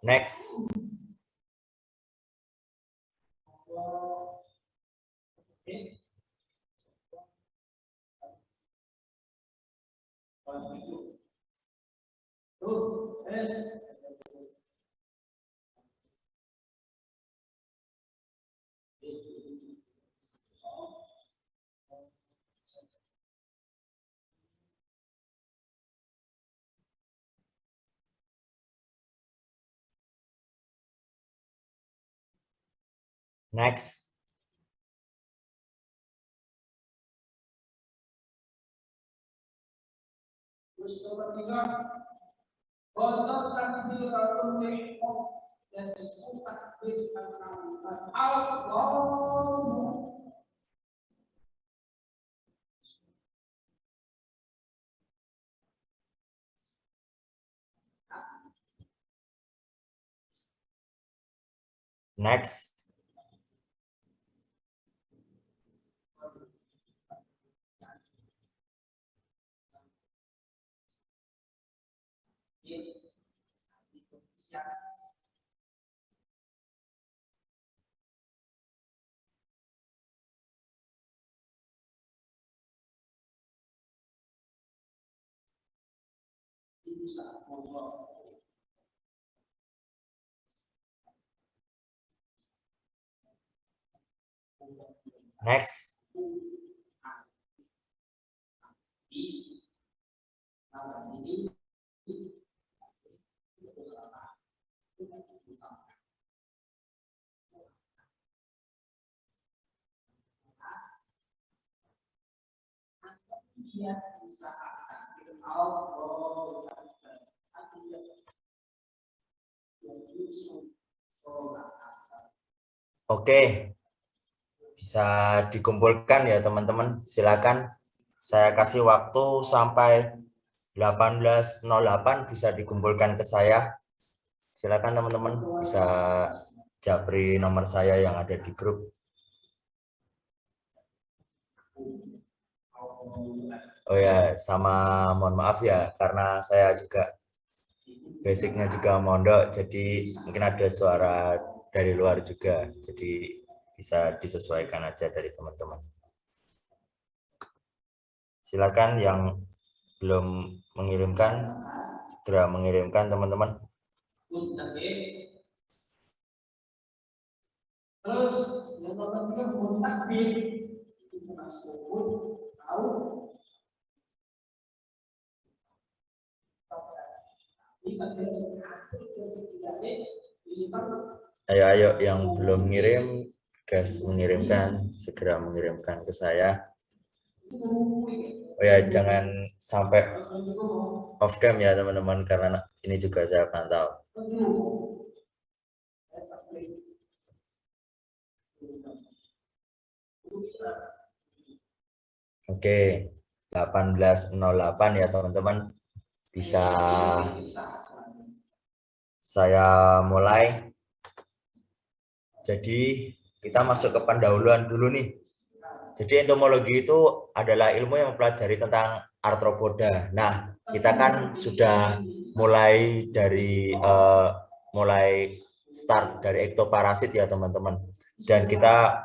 Next. Next. Next. Next. Oke, bisa dikumpulkan ya teman-teman. Silakan, saya kasih waktu sampai 18.08 bisa dikumpulkan ke saya. Silakan teman-teman, bisa japri nomor saya yang ada di grup. Oh ya, sama mohon maaf ya, karena saya juga basicnya juga mondok, jadi mungkin ada suara dari luar juga, jadi bisa disesuaikan aja dari teman-teman. Silakan yang belum mengirimkan, segera mengirimkan teman-teman. Terus yang ketiga kontak ayo yang belum ngirim, guys, mengirimkan, segera mengirimkan ke saya. Oh ya, jangan sampai off cam ya teman-teman, karena ini juga saya pantau. Oke, 18.08 ya teman-teman. Bisa saya mulai. Jadi kita masuk ke pendahuluan dulu nih. Jadi entomologi itu adalah ilmu yang mempelajari tentang arthropoda. Nah, kita kan sudah mulai dari mulai start dari ektoparasit ya teman-teman. Dan kita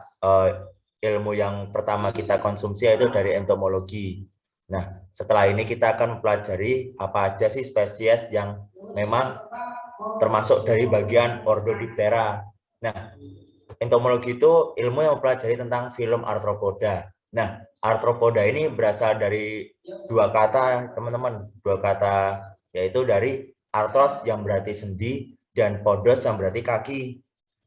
ilmu yang pertama kita konsumsi itu dari entomologi. Nah, setelah ini kita akan mempelajari apa aja sih spesies yang memang termasuk dari bagian Ordodiptera. Nah, entomologi itu ilmu yang mempelajari tentang filum arthropoda. Nah, arthropoda ini berasal dari dua kata, teman-teman. Dua kata, yaitu dari arthros yang berarti sendi dan podos yang berarti kaki.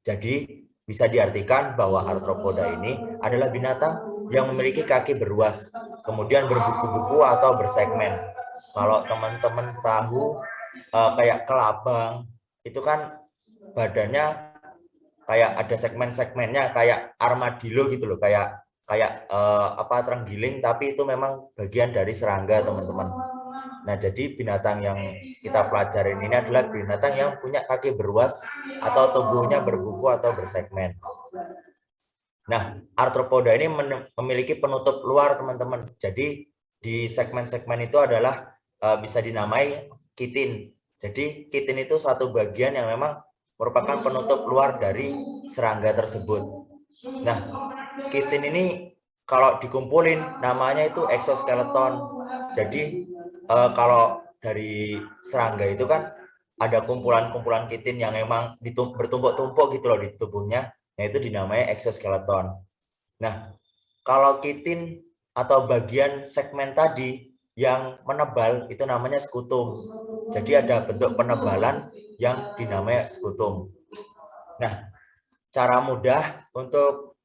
Jadi, bisa diartikan bahwa arthropoda ini adalah binatang yang memiliki kaki beruas, kemudian berbuku-buku atau bersegmen. Kalau teman-teman tahu kayak kelabang, itu kan badannya kayak ada segmen-segmennya kayak armadillo gitu loh, kayak terenggiling, tapi itu memang bagian dari serangga teman-teman. Nah, jadi binatang yang kita pelajarin ini adalah binatang yang punya kaki beruas atau tubuhnya berbuku atau bersegmen. Nah, arthropoda ini memiliki penutup luar teman-teman. Jadi di segmen-segmen itu adalah bisa dinamai kitin. Jadi kitin itu satu bagian yang memang merupakan penutup luar dari serangga tersebut. Nah, kitin ini kalau dikumpulin namanya itu exoskeleton. Jadi kalau dari serangga itu kan ada kumpulan-kumpulan kitin yang memang bertumpuk-tumpuk gitu loh di tubuhnya. Nah, itu dinamai exoskeleton. Nah, kalau kitin atau bagian segmen tadi yang menebal itu namanya skutum. Jadi ada bentuk penebalan yang dinamai skutum. Nah, cara mudah untuk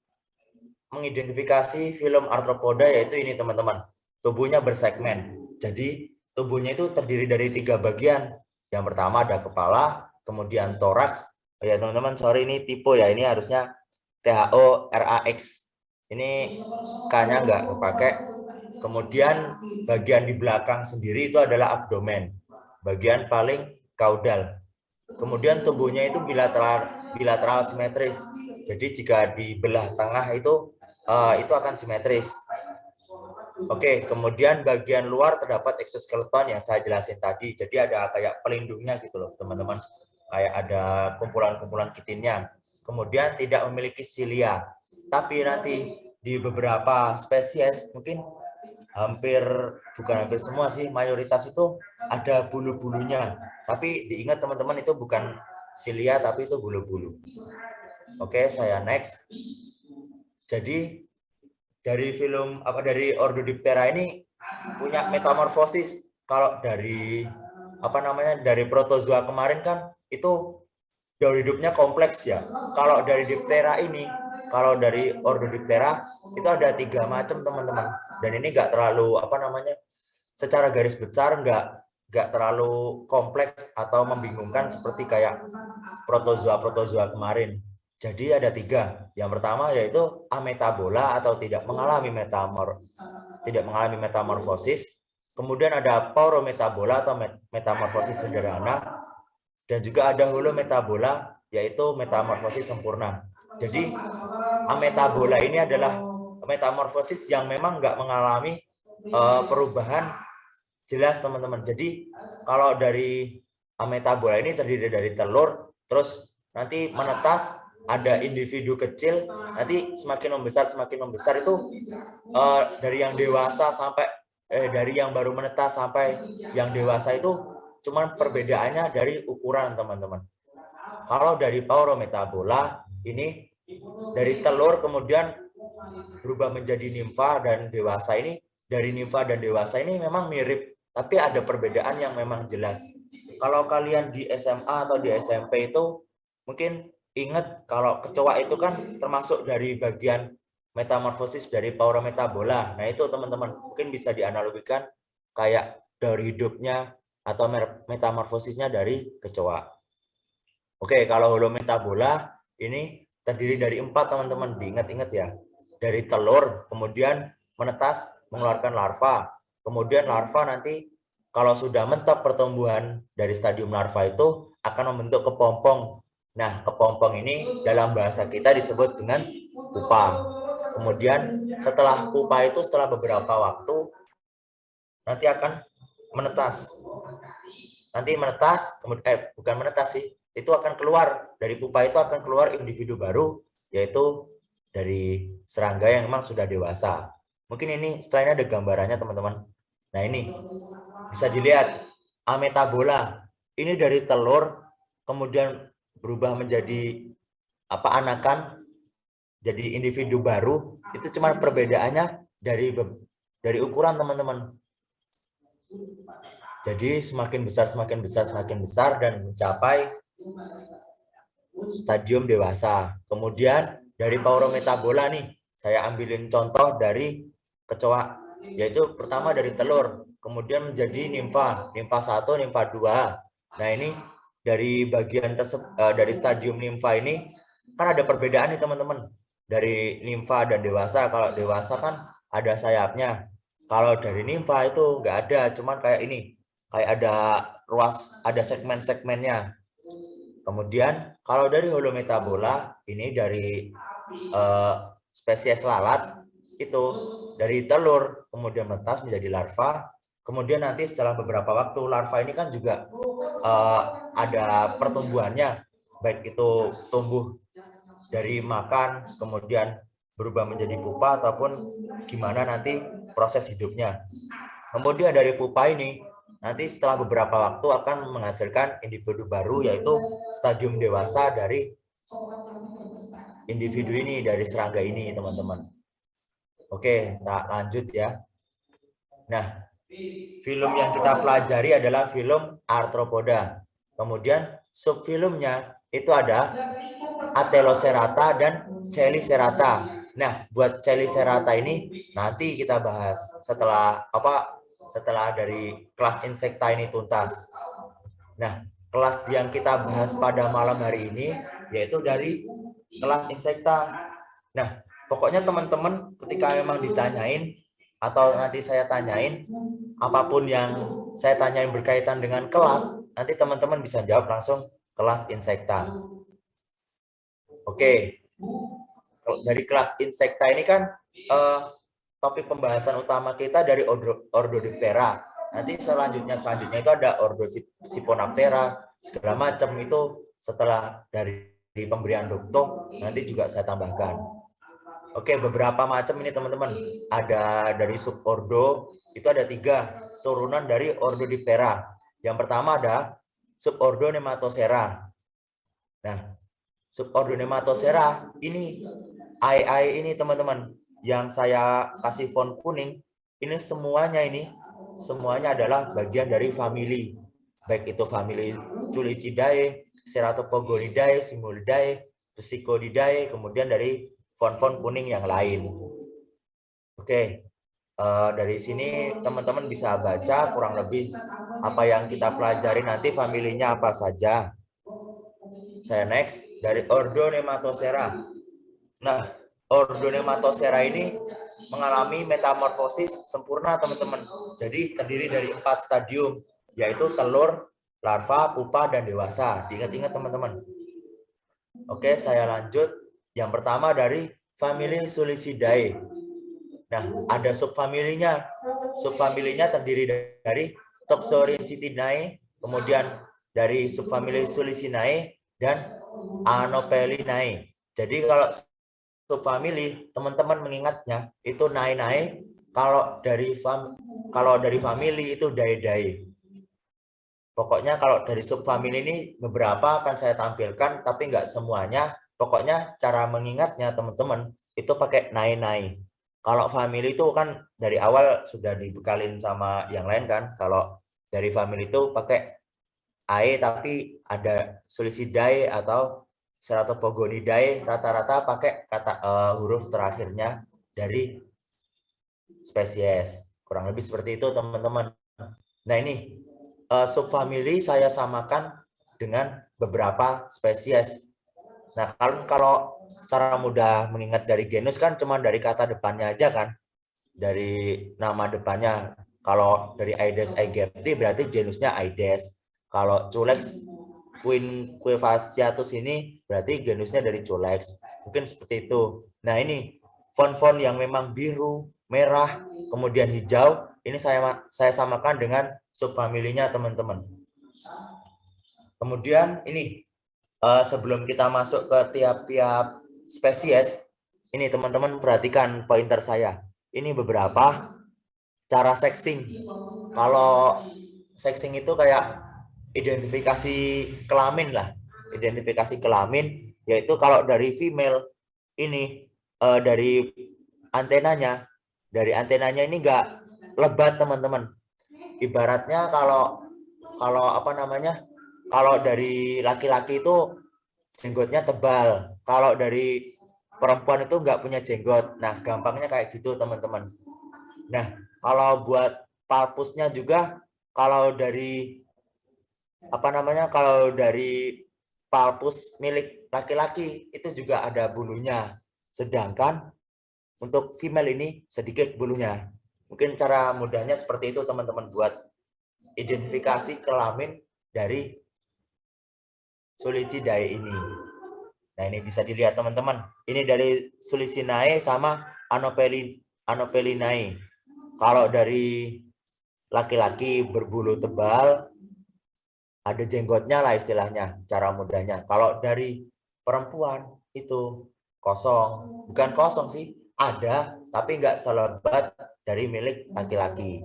mengidentifikasi film arthropoda yaitu ini teman-teman. Tubuhnya bersegmen. Jadi tubuhnya itu terdiri dari 3 bagian. Yang pertama ada kepala, kemudian toraks. Oh ya teman-teman, sorry ini tipe ya. Ini harusnya THORAX. Ini K-nya nggak kepakai. Kemudian bagian di belakang sendiri itu adalah abdomen. Bagian paling kaudal. Kemudian tubuhnya itu bilateral simetris. Jadi jika di belah tengah itu akan simetris. Oke, kemudian bagian luar terdapat exoskeleton yang saya jelasin tadi. Jadi ada kayak pelindungnya gitu loh, teman-teman. Kayak ada kumpulan-kumpulan kitinnya. Kemudian tidak memiliki silia. Tapi nanti di beberapa spesies, mungkin bukan hampir semua sih, mayoritas itu ada bulu-bulunya. Tapi diingat teman-teman, itu bukan silia, tapi itu bulu-bulu. Oke, saya next. Jadi dari Orthodiptera ini punya metamorfosis. Kalau dari dari protozoa kemarin kan itu daur hidupnya kompleks ya. Kalau dari Diptera ini, kalau dari Orthodiptera itu ada 3 macam teman-teman. Dan ini nggak terlalu secara garis besar nggak terlalu kompleks atau membingungkan seperti kayak protozoa kemarin. Jadi ada 3. Yang pertama yaitu ametabola atau tidak mengalami metamorfosis. Kemudian ada paurometabola atau metamorfosis sederhana. Dan juga ada holometabola yaitu metamorfosis sempurna. Jadi ametabola ini adalah metamorfosis yang memang nggak mengalami perubahan jelas teman-teman. Jadi kalau dari ametabola ini terdiri dari telur, terus nanti menetas, ada individu kecil, nanti semakin membesar itu dari yang dewasa sampai dari yang baru menetas sampai yang dewasa itu cuman perbedaannya dari ukuran teman-teman. Kalau dari paurometabola ini dari telur kemudian berubah menjadi nimfa dan dewasa ini, dari nimfa dan dewasa ini memang mirip, tapi ada perbedaan yang memang jelas. Kalau kalian di SMA atau di SMP itu mungkin ingat kalau kecoa itu kan termasuk dari bagian metamorfosis dari paurometabola. Nah itu teman-teman mungkin bisa dianalogikan kayak daur hidupnya atau metamorfosisnya dari kecoa. Oke, kalau holometabola ini terdiri dari 4 teman-teman, diingat-ingat ya. Dari telur, kemudian menetas, mengeluarkan larva. Kemudian larva nanti kalau sudah mentok pertumbuhan dari stadium larva itu akan membentuk kepompong. Nah, kepompong ini dalam bahasa kita disebut dengan pupa. Kemudian setelah pupa itu setelah beberapa waktu nanti akan menetas. Nanti menetas, kemudian bukan menetas sih, itu akan keluar dari pupa itu akan keluar individu baru yaitu dari serangga yang memang sudah dewasa. Mungkin ini setelahnya ada gambarannya teman-teman. Nah ini bisa dilihat ametabola ini dari telur kemudian berubah menjadi anakan jadi individu baru, itu cuma perbedaannya dari ukuran teman-teman. Jadi semakin besar dan mencapai stadium dewasa. Kemudian dari paurometabola nih, saya ambilin contoh dari kecoa, yaitu pertama dari telur, kemudian menjadi nimfa 1, nimfa 2. Nah ini dari bagian dari stadium nimfa ini kan ada perbedaan nih teman-teman dari nimfa dan dewasa. Kalau dewasa kan ada sayapnya, kalau dari nimfa itu nggak ada, cuman kayak ini, kayak ada ruas, ada segmen-segmennya. Kemudian kalau dari holometabola ini dari spesies lalat itu dari telur kemudian menetas menjadi larva, kemudian nanti setelah beberapa waktu larva ini kan juga ada pertumbuhannya, baik itu tumbuh dari makan kemudian berubah menjadi pupa ataupun gimana nanti proses hidupnya. Kemudian dari pupa ini nanti setelah beberapa waktu akan menghasilkan individu baru, yaitu stadium dewasa dari individu ini, dari serangga ini teman-teman. Oke, nah lanjut ya. Nah, filum yang kita pelajari adalah filum Arthropoda. Kemudian subfilumnya itu ada Atelocerata dan Chelicerata. Nah, buat Chelicerata ini nanti kita bahas setelah setelah dari kelas insekta ini tuntas. Nah, kelas yang kita bahas pada malam hari ini yaitu dari kelas insekta. Nah, pokoknya teman-teman ketika memang ditanyain atau nanti saya tanyain apapun yang saya tanyain berkaitan dengan kelas, nanti teman-teman bisa jawab langsung kelas insekta. Oke, dari kelas insekta ini kan topik pembahasan utama kita dari Ordodiptera. Nanti selanjutnya itu ada Ordo Siponaptera, segala macam itu setelah dari pemberian dokter nanti juga saya tambahkan. Oke, beberapa macam ini teman-teman. Ada dari subordo, itu ada 3 turunan dari Ordodiptera. Yang pertama ada subordo Nematosera. Nah, subordo Nematosera ini ai ini teman-teman yang saya kasih font kuning ini semuanya adalah bagian dari famili, baik itu famili Culicidae, Ceratopogonidae, Simulidae, Psychodidae, kemudian dari font-font kuning yang lain. Oke, dari sini teman-teman bisa baca kurang lebih apa yang kita pelajari nanti familinya apa saja. Saya next dari Ordo Nematosera. Nah, Ordo Nematosera ini mengalami metamorfosis sempurna teman-teman. Jadi terdiri dari 4 stadium, yaitu telur, larva, pupa, dan dewasa. Diingat-ingat teman-teman. Oke, saya lanjut. Yang pertama dari famili Sulicidae. Nah, ada subfamilinya. Subfamilinya terdiri dari Toxoricetidae, kemudian dari subfamili Sulicinae, dan Anopelinae. Jadi kalau subfamili teman-teman mengingatnya itu nae-nae, kalau dari famili itu dae-dae. Pokoknya kalau dari subfamili ini beberapa akan saya tampilkan tapi nggak semuanya. Pokoknya cara mengingatnya teman-teman itu pakai nae-nae. Kalau famili itu kan dari awal sudah dibekalin sama yang lain kan. Kalau dari famili itu pakai ae tapi ada Sulicidae atau Ceratopogonidae, rata-rata pakai kata huruf terakhirnya dari spesies. Kurang lebih seperti itu teman-teman. Nah ini subfamili saya samakan dengan beberapa spesies. Nah kalau cara mudah mengingat dari genus kan cuma dari kata depannya aja kan, dari nama depannya. Kalau dari Aedes aegypti berarti genusnya Aedes. Kalau Culex Quinquevaciatus ini berarti genusnya dari Culex. Mungkin seperti itu. Nah ini font-font yang memang biru, merah, kemudian hijau, ini saya samakan dengan subfamilinya teman-teman. Kemudian ini sebelum kita masuk ke tiap-tiap spesies, ini teman-teman perhatikan pointer saya. Ini beberapa cara sexing. Kalau sexing itu kayak identifikasi kelamin lah. Identifikasi kelamin yaitu kalau dari female ini dari antenanya ini enggak lebat teman-teman. Ibaratnya kalau kalau dari laki-laki itu jenggotnya tebal, kalau dari perempuan itu enggak punya jenggot. Nah, gampangnya kayak gitu teman-teman. Nah, kalau buat palpusnya juga kalau dari kalau dari palpus milik laki-laki itu juga ada bulunya, sedangkan untuk female ini sedikit bulunya. Mungkin cara mudahnya seperti itu teman-teman buat identifikasi kelamin dari Sulicidae ini. Nah, ini bisa dilihat teman-teman. Ini dari Sulicinae sama Anophelinae. Kalau dari laki-laki berbulu tebal, ada jenggotnya lah istilahnya, cara mudahnya. Kalau dari perempuan itu kosong. Bukan kosong sih, ada, tapi nggak selebat dari milik laki-laki.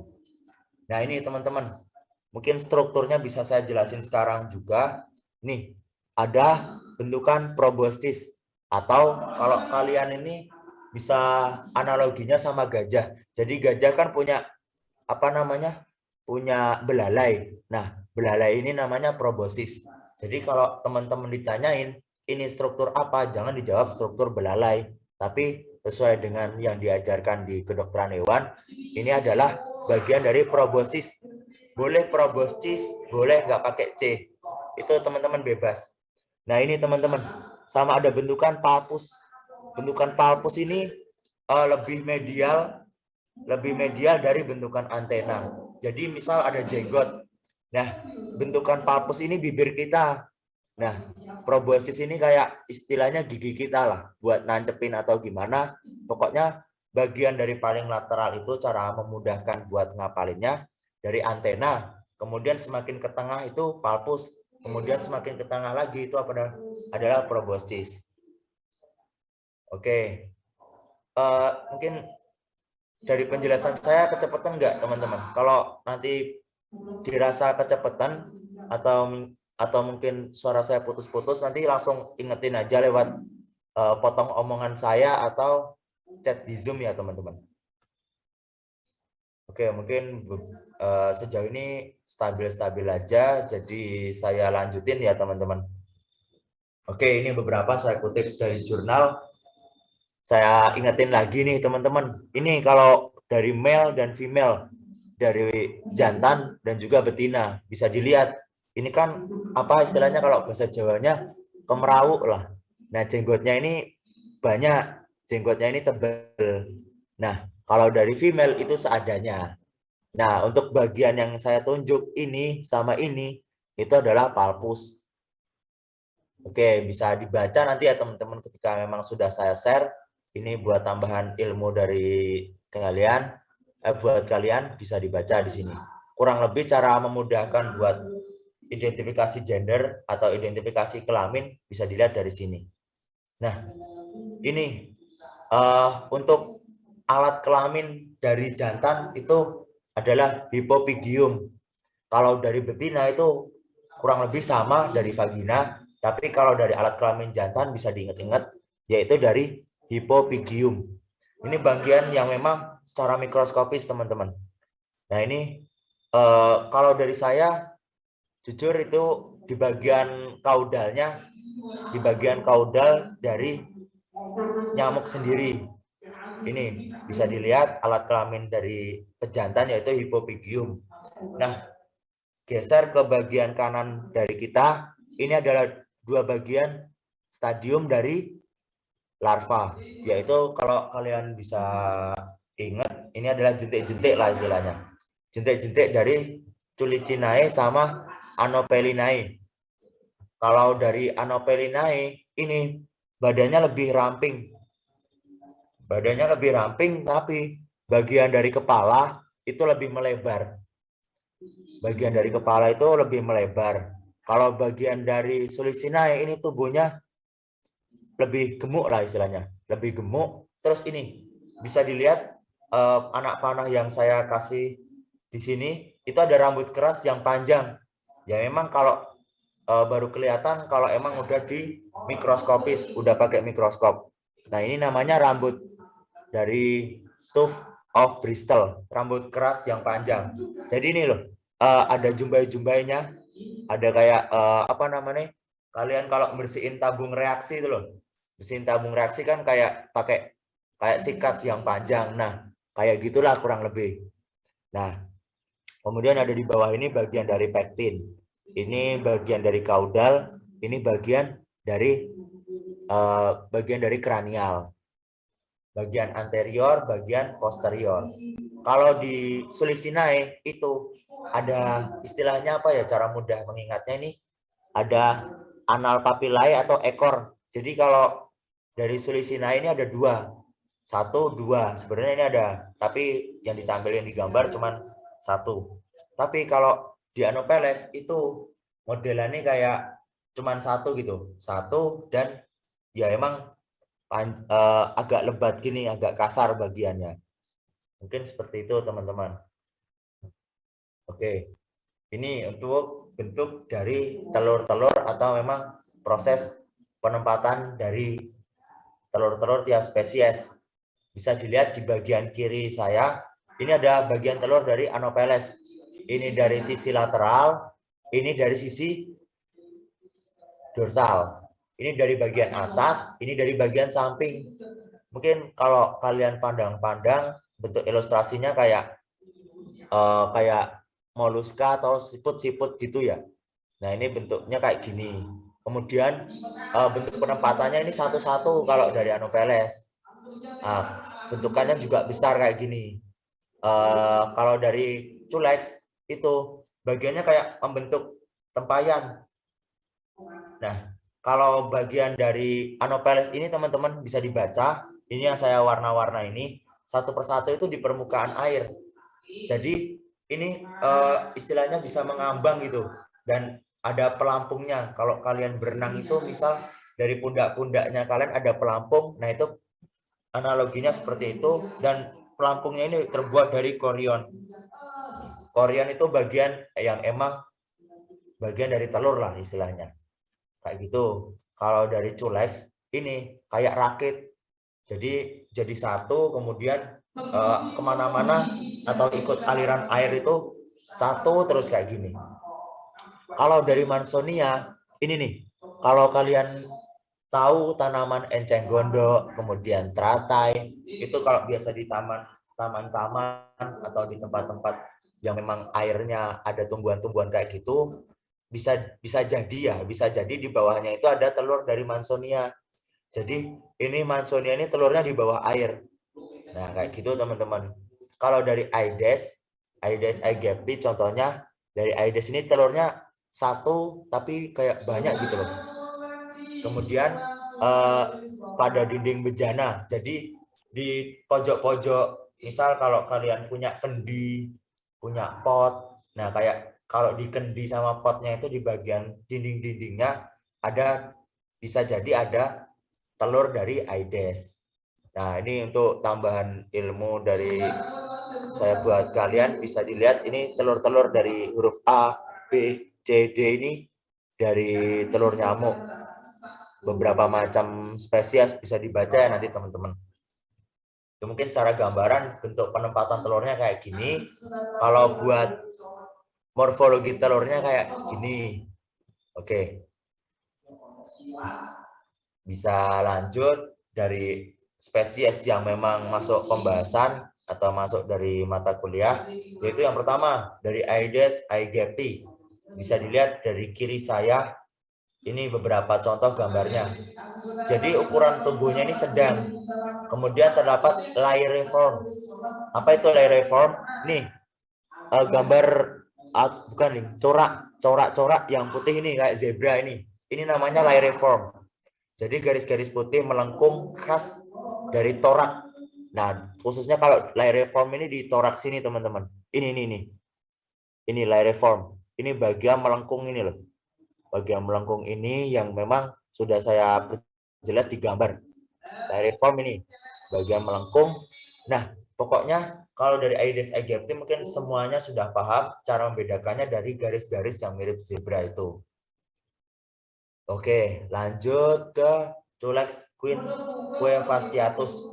Nah, ini teman-teman. Mungkin strukturnya bisa saya jelasin sekarang juga. Nih, ada bentukan proboscis. Atau kalau kalian ini bisa analoginya sama gajah. Jadi gajah kan punya apa namanya? Punya belalai. Nah, belalai ini namanya proboscis. Jadi kalau teman-teman ditanyain ini struktur apa, jangan dijawab struktur belalai, tapi sesuai dengan yang diajarkan di kedokteran hewan, ini adalah bagian dari proboscis. Boleh proboscis, boleh nggak pakai C. Itu teman-teman bebas. Nah, ini teman-teman, sama ada bentukan palpus. Bentukan palpus ini lebih medial dari bentukan antena. Jadi misal ada jenggot. Nah, bentukan palpus ini bibir kita. Nah, proboscis ini kayak istilahnya gigi kita lah, buat nancepin atau gimana. Pokoknya bagian dari paling lateral itu cara memudahkan buat ngapalinnya dari antena. Kemudian semakin ke tengah itu palpus. Kemudian semakin ke tengah lagi itu apa adalah proboscis. Oke. Mungkin dari penjelasan saya kecepatan nggak teman-teman? Kalau nanti dirasa kecepatan atau mungkin suara saya putus-putus, nanti langsung ingetin aja lewat potong omongan saya atau chat di Zoom ya teman-teman. Oke, mungkin sejauh ini stabil-stabil aja, jadi saya lanjutin ya teman-teman. Oke, ini beberapa saya kutip dari jurnal. Saya ingetin lagi nih teman-teman, ini kalau dari male dan female, dari jantan dan juga betina, bisa dilihat. Ini kan apa istilahnya kalau bahasa Jawanya kemerawuk lah. Nah, jenggotnya ini banyak, jenggotnya ini tebal. Nah, kalau dari female itu seadanya. Nah, untuk bagian yang saya tunjuk ini sama ini, itu adalah palpus. Oke, bisa dibaca nanti ya teman-teman ketika memang sudah saya share. Ini buat tambahan ilmu dari kalian, buat kalian bisa dibaca di sini. Kurang lebih cara memudahkan buat identifikasi gender atau identifikasi kelamin bisa dilihat dari sini. Nah, ini untuk alat kelamin dari jantan itu adalah hipopygium. Kalau dari betina itu kurang lebih sama dari vagina, tapi kalau dari alat kelamin jantan bisa diingat-ingat yaitu dari hipopygium. Ini bagian yang memang secara mikroskopis teman-teman. Nah, ini kalau dari saya jujur itu di bagian kaudalnya, di bagian kaudal dari nyamuk sendiri. Ini bisa dilihat alat kelamin dari pejantan yaitu hipopygium. Nah, geser ke bagian kanan dari kita, ini adalah dua bagian stadium dari larva, yaitu kalau kalian bisa ingat, ini adalah jentik-jentik lah istilahnya. Jentik-jentik dari Sulicinae sama Anophelinae. Kalau dari Anophelinae, ini badannya lebih ramping. Badannya lebih ramping, tapi bagian dari kepala itu lebih melebar. Bagian dari kepala itu lebih melebar. Kalau bagian dari Sulicinae ini tubuhnya lebih gemuk lah istilahnya, lebih gemuk. Terus ini bisa dilihat anak panah yang saya kasih di sini itu ada rambut keras yang panjang. Ya memang kalau baru kelihatan kalau emang udah di mikroskopis, udah pakai mikroskop. Nah, ini namanya rambut dari Tuft of Bristol, rambut keras yang panjang. Jadi ini loh, ada jumbai-jumbainya, ada kayak apa namanya? Kalian kalau bersihin tabung reaksi itu loh. Bersihin tabung reaksi kan kayak pakai kayak sikat yang panjang. Nah, kayak gitulah kurang lebih. Nah, kemudian ada di bawah ini bagian dari pektin. Ini bagian dari kaudal. Ini bagian dari kranial. Bagian anterior, bagian posterior. Kalau di Sulisinae itu ada istilahnya apa ya, cara mudah mengingatnya ini, ada anal papillae atau ekor. Jadi kalau dari Sulisinae ini ada dua. Satu, dua. Sebenarnya ini ada, tapi yang ditampilkan di gambar cuman satu. Tapi kalau di Anopheles itu modelannya kayak cuman satu gitu. Satu, dan ya emang agak lebat gini, agak kasar bagiannya. Mungkin seperti itu teman-teman. Oke, ini untuk bentuk dari telur-telur atau memang proses penempatan dari telur-telur tiap spesies. Bisa dilihat di bagian kiri saya, ini ada bagian telur dari Anopheles. Ini dari sisi lateral, ini dari sisi dorsal. Ini dari bagian atas, ini dari bagian samping. Mungkin kalau kalian pandang-pandang bentuk ilustrasinya kayak moluska atau siput-siput gitu ya. Nah, ini bentuknya kayak gini. Kemudian bentuk penempatannya ini satu-satu kalau dari Anopheles. Bentukannya juga besar kayak gini. Kalau dari Culex itu bagiannya kayak membentuk tempayan. Nah, kalau bagian dari Anopheles ini teman-teman bisa dibaca. Ini yang saya warna-warna ini, satu persatu itu di permukaan air. Jadi ini istilahnya bisa mengambang gitu, dan ada pelampungnya. Kalau kalian berenang itu misal dari pundak-pundaknya kalian ada pelampung, nah itu analoginya seperti itu. Dan pelampungnya ini terbuat dari korion. Korion itu bagian yang emang bagian dari telur lah istilahnya, kayak gitu. Kalau dari Culex ini kayak rakit, jadi satu, kemudian kemana-mana atau ikut aliran air itu satu terus kayak gini. Kalau dari Mansonia ini nih, kalau kalian tahu tanaman enceng gondok, kemudian teratai, itu kalau biasa di taman-taman atau di tempat-tempat yang memang airnya ada tumbuhan-tumbuhan kayak gitu, bisa jadi di bawahnya itu ada telur dari Mansonia. Jadi ini Mansonia ini telurnya di bawah air. Nah, kayak gitu teman-teman. Kalau dari Aedes aegypti contohnya, dari Aedes ini telurnya satu tapi kayak banyak gitu loh. Kemudian pada dinding bejana. Jadi di pojok-pojok, misal kalau kalian punya kendi, punya pot, nah kayak kalau di kendi sama potnya itu di bagian dinding-dindingnya ada, bisa jadi ada telur dari Aedes. Nah, ini untuk tambahan ilmu dari saya buat kalian, bisa dilihat ini telur-telur dari huruf A, B, C, D ini dari telur nyamuk. Beberapa macam spesies bisa dibaca ya nanti teman-teman. Mungkin secara gambaran bentuk penempatan telurnya kayak gini. Kalau buat morfologi telurnya kayak gini. Oke. Bisa lanjut dari spesies yang memang masuk pembahasan atau masuk dari mata kuliah, yaitu yang pertama dari Aedes aegypti. Bisa dilihat dari kiri saya, ini beberapa contoh gambarnya. Jadi ukuran tubuhnya ini sedang. Kemudian terdapat lairiform. Apa itu lairiform? Nih, gambar bukan nih, corak-corak yang putih ini kayak zebra ini. Ini namanya lairiform. Jadi garis-garis putih melengkung khas dari torak. Nah, khususnya kalau lairiform ini di torak sini teman-teman. Ini lairiform. Ini bagian melengkung ini loh. Bagian melengkung ini yang memang sudah saya jelas di gambar. Lairiform ini bagian melengkung. Nah, pokoknya kalau dari Aedes aegypti mungkin semuanya sudah paham cara membedakannya dari garis-garis yang mirip zebra itu. Oke, lanjut ke Culex quevastiatus.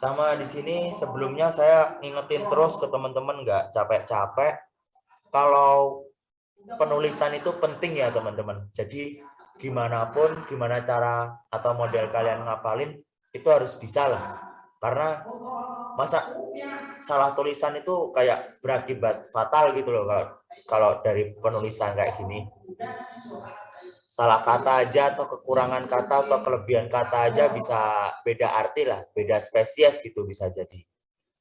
Sama di sini sebelumnya saya ngingetin terus ke teman-teman, nggak capek-capek. Kalau penulisan itu penting ya teman-teman. Jadi gimana cara atau model kalian ngapalin itu harus bisa lah. Karena masa salah tulisan itu kayak berakibat fatal gitu loh kalau dari penulisan kayak gini. salah kata aja atau kekurangan kata atau kelebihan kata aja bisa beda arti lah, beda spesies gitu bisa jadi.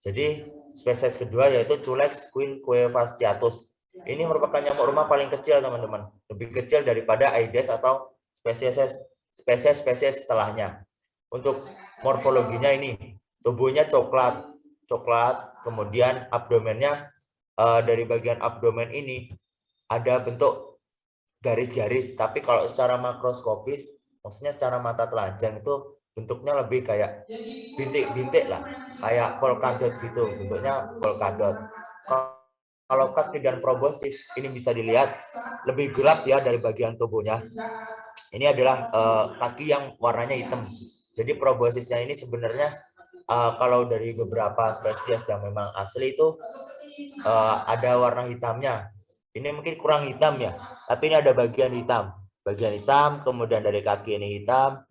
Jadi spesies kedua yaitu Culex quinquefaciatus. Ini merupakan nyamuk rumah paling kecil teman-teman, lebih kecil daripada Aedes atau spesies setelahnya. Untuk morfologinya ini, tubuhnya coklat, kemudian abdomennya dari bagian abdomen ini ada bentuk garis-garis, tapi kalau secara makroskopis, maksudnya secara mata telanjang itu bentuknya lebih kayak bintik-bintik lah, kayak polkadot gitu, bentuknya polkadot. Kalau kaki dan proboscis ini bisa dilihat lebih gelap ya dari bagian tubuhnya. Ini adalah kaki yang warnanya hitam. Jadi proboscisnya ini sebenarnya kalau dari beberapa spesies yang memang asli itu ada warna hitamnya. Ini mungkin kurang hitam ya, tapi ini ada bagian hitam. Bagian hitam, kemudian dari kaki ini hitam,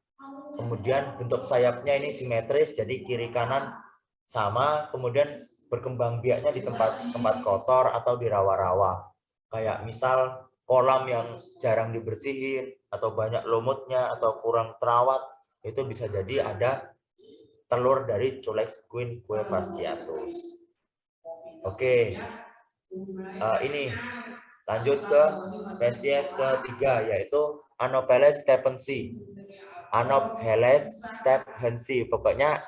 kemudian bentuk sayapnya ini simetris, jadi kiri kanan sama, kemudian berkembang biaknya di tempat kotor atau di rawa-rawa. Kayak misal kolam yang jarang dibersihin, atau banyak lumutnya, atau kurang terawat, itu bisa jadi ada telur dari Culex quinquefaciatus. Oke, ini lanjut ke spesies ketiga yaitu Anopheles stephensi. Anopheles stephensi, pokoknya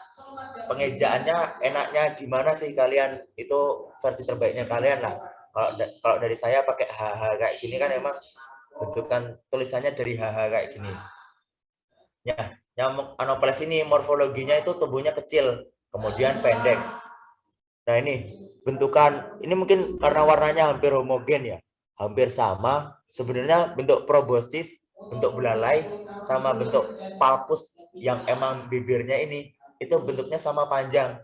pengejaannya enaknya gimana sih kalian, itu versi terbaiknya kalian lah. Kalau dari saya pakai HH kayak gini kan emang bentukan tulisannya dari HH kayak gini. Ya, nyamuk Anopheles ini morfologinya itu tubuhnya kecil, kemudian pendek. Nah ini bentukan, ini mungkin karena warnanya hampir homogen ya, hampir sama. Sebenarnya bentuk proboscis, bentuk belalai, sama bentuk palpus yang emang bibirnya ini, itu bentuknya sama panjang.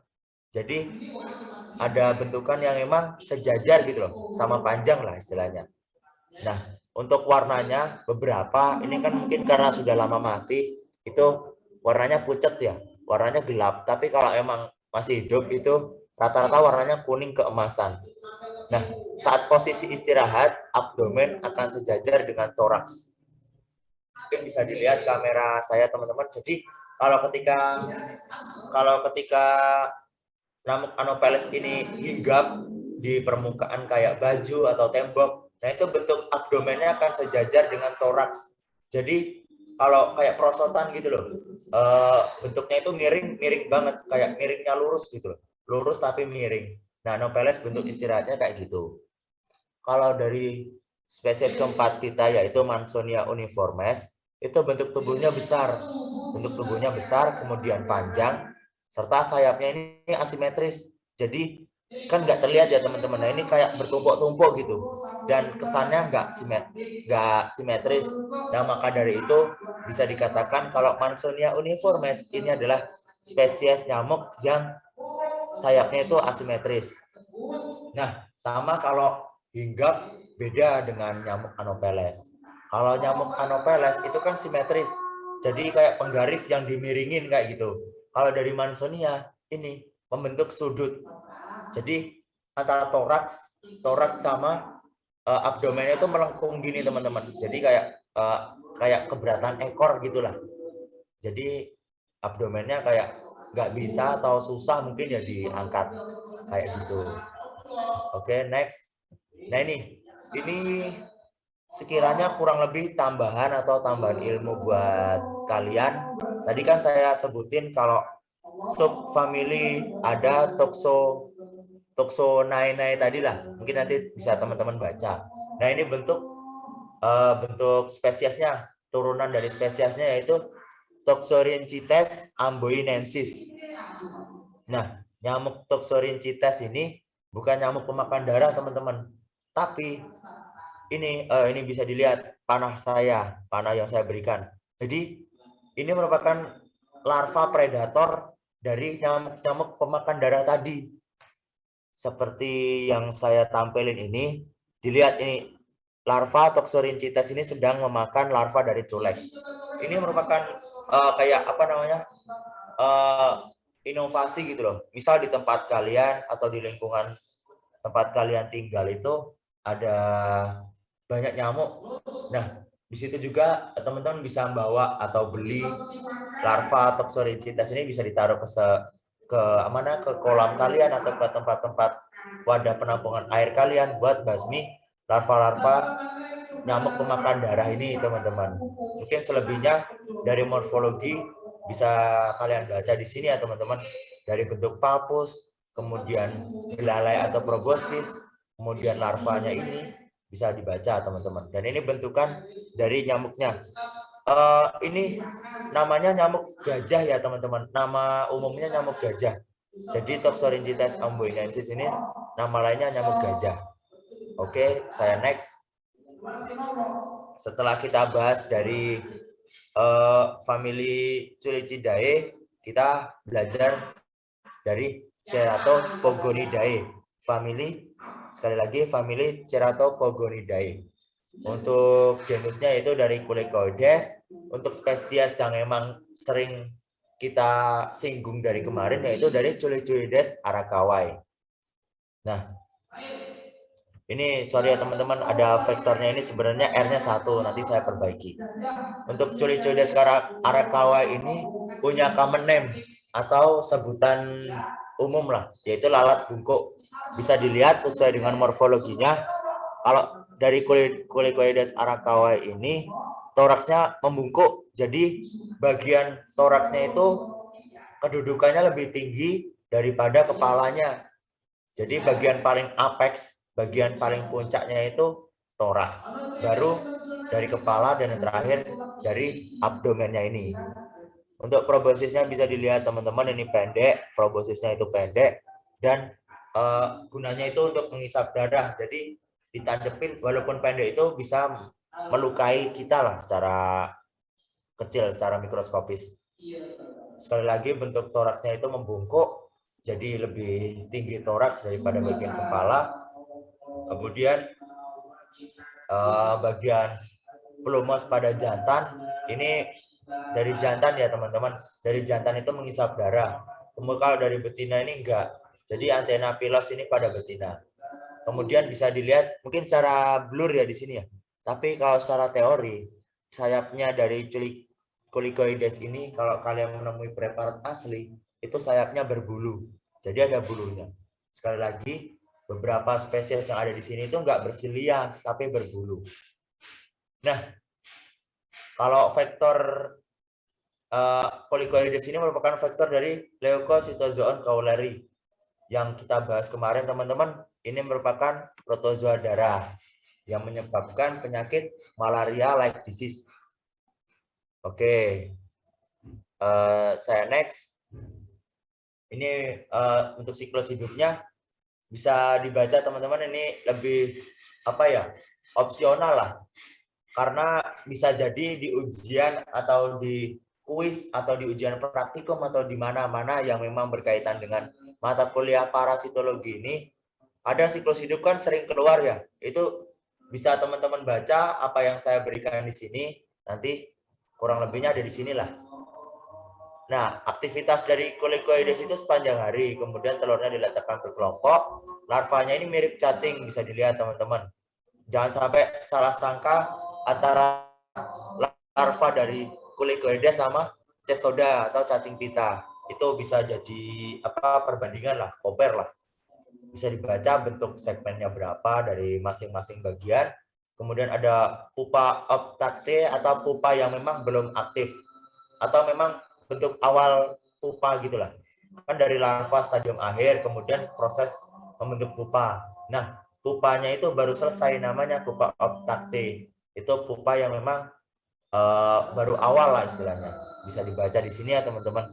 Jadi ada bentukan yang emang sejajar gitu loh, sama panjang lah istilahnya. Nah untuk warnanya beberapa, ini kan mungkin karena sudah lama mati, itu warnanya pucat ya, warnanya gelap. Tapi kalau emang masih hidup itu rata-rata warnanya kuning keemasan. Nah, saat posisi istirahat, abdomen akan sejajar dengan toraks. Mungkin bisa dilihat kamera saya teman-teman. Jadi kalau ketika nyamuk Anopheles ini hinggap di permukaan kayak baju atau tembok, nah itu bentuk abdomennya akan sejajar dengan toraks. Jadi kalau kayak perosotan gitu loh, bentuknya itu miring banget, kayak miringnya lurus gitu loh, lurus tapi miring. Nah, Anopheles bentuk istirahatnya kayak gitu. Kalau dari spesies keempat kita yaitu Mansonia uniformes, itu bentuk tubuhnya besar, kemudian panjang, serta sayapnya ini asimetris. Jadi kan nggak terlihat ya teman-teman. Nah ini kayak bertumpuk-tumpuk gitu, dan kesannya nggak simetris. Nah maka dari itu bisa dikatakan kalau Mansonia uniformes ini adalah spesies nyamuk yang sayapnya itu asimetris. Nah sama kalau hinggap beda dengan nyamuk Anopheles. Kalau nyamuk Anopheles itu kan simetris, jadi kayak penggaris yang dimiringin kayak gitu. Kalau dari Mansonia ini membentuk sudut. Jadi antara toraks sama abdomennya itu melengkung gini teman-teman. Jadi kayak keberatan ekor gitulah. Jadi abdomennya kayak nggak bisa atau susah mungkin ya diangkat kayak gitu. Oke, next. Nah ini sekiranya kurang lebih tambahan atau tambahan ilmu buat kalian. Tadi kan saya sebutin kalau subfamili ada Toxonainae tadi lah. Mungkin nanti bisa teman-teman baca. Nah ini bentuk spesiesnya, turunan dari spesiesnya yaitu Toxorynchites amboinensis. Nah nyamuk Toxorynchites ini bukan nyamuk pemakan darah teman-teman, tapi ini bisa dilihat panah yang saya berikan. Jadi ini merupakan larva predator dari nyamuk pemakan darah tadi. Seperti yang saya tampilin ini, dilihat ini larva Toxorynchites ini sedang memakan larva dari Culex. Ini merupakan kayak apa namanya, inovasi gitu loh. Misal di tempat kalian atau di lingkungan tempat kalian tinggal itu ada banyak nyamuk. Nah, Di situ juga teman-teman bisa membawa atau beli larva Toxorhynchites ini, bisa ditaruh ke mana, ke kolam kalian atau ke tempat-tempat wadah penampungan air kalian buat basmi larva-larva nyamuk pemakan darah ini, teman-teman. Mungkin selebihnya dari morfologi bisa kalian baca di sini ya, teman-teman. Dari bentuk palpus, kemudian belalai atau proboscis, kemudian larvanya ini bisa dibaca, teman-teman. Dan ini bentukan dari nyamuknya. Ini namanya nyamuk gajah ya, teman-teman. Nama umumnya nyamuk gajah. Jadi Toxorhynchites amboinensis ini nama lainnya nyamuk gajah. Oke, saya next. Setelah kita bahas dari family Culicidae, kita belajar dari Ceratopogonidae. Family, sekali lagi, family Ceratopogonidae. Untuk genusnya itu dari Culicoides. Untuk spesies yang memang sering kita singgung dari kemarin yaitu dari Culicoides arakawae. Nah, ini sorry ya teman-teman, ada vektornya ini sebenarnya R-nya 1, nanti saya perbaiki. Untuk Culicoides arakawae ini punya common name atau sebutan umum lah, yaitu lalat bungkuk. Bisa dilihat sesuai dengan morfologinya. Kalau dari Culicoides arakawae ini toraksnya membungkuk, jadi bagian toraksnya itu kedudukannya lebih tinggi daripada kepalanya. Jadi bagian paling apex, bagian paling puncaknya itu toraks, baru dari kepala, dan yang terakhir dari abdomennya ini. Untuk proboscisnya bisa dilihat teman-teman, ini pendek, proboscisnya itu pendek, dan gunanya itu untuk mengisap darah. Jadi ditancepin, walaupun pendek itu bisa melukai kita lah secara kecil, secara mikroskopis. Sekali lagi, bentuk toraksnya itu membungkuk, jadi lebih tinggi toraks daripada bagian kepala. Kemudian bagian plumos pada jantan, ini dari jantan ya teman-teman, dari jantan itu mengisap darah. Kemudian kalau dari betina ini enggak, jadi antena pilos ini pada betina. Kemudian bisa dilihat mungkin secara blur ya di sini ya, tapi kalau secara teori sayapnya dari Culicoides ini, kalau kalian menemui preparat asli itu sayapnya berbulu, jadi ada bulunya. Sekali lagi, beberapa spesies yang ada di sini itu enggak bersilia tapi berbulu. Nah, kalau vektor Culicoides ini merupakan vektor dari Leucocytozoon cowleri yang kita bahas kemarin, teman-teman. Ini merupakan protozoa darah yang menyebabkan penyakit malaria-like disease. Oke, saya next. Ini untuk siklus hidupnya bisa dibaca teman-teman. Ini lebih opsional lah, karena bisa jadi di ujian atau di kuis atau di ujian praktikum atau di mana-mana yang memang berkaitan dengan mata kuliah parasitologi ini, ada siklus hidup kan sering keluar ya. Itu bisa teman-teman baca apa yang saya berikan di sini, nanti kurang lebihnya ada di sinilah. Nah, aktivitas dari Culicoides itu sepanjang hari, kemudian telurnya diletakkan berkelompok. Larvanya ini mirip cacing, bisa dilihat teman-teman. Jangan sampai salah sangka antara larva dari Culicoides sama cestoda atau cacing pita. Itu bisa jadi perbandingan lah, compare lah. Bisa dibaca bentuk segmennya berapa dari masing-masing bagian. Kemudian ada pupa optakte atau pupa yang memang belum aktif, atau memang bentuk awal pupa gitulah. Kan dari larva stadium akhir, kemudian proses membentuk pupa. Nah, pupanya itu baru selesai, namanya pupa optakte. Itu pupa yang memang baru awal lah istilahnya. Bisa dibaca di sini ya teman-teman.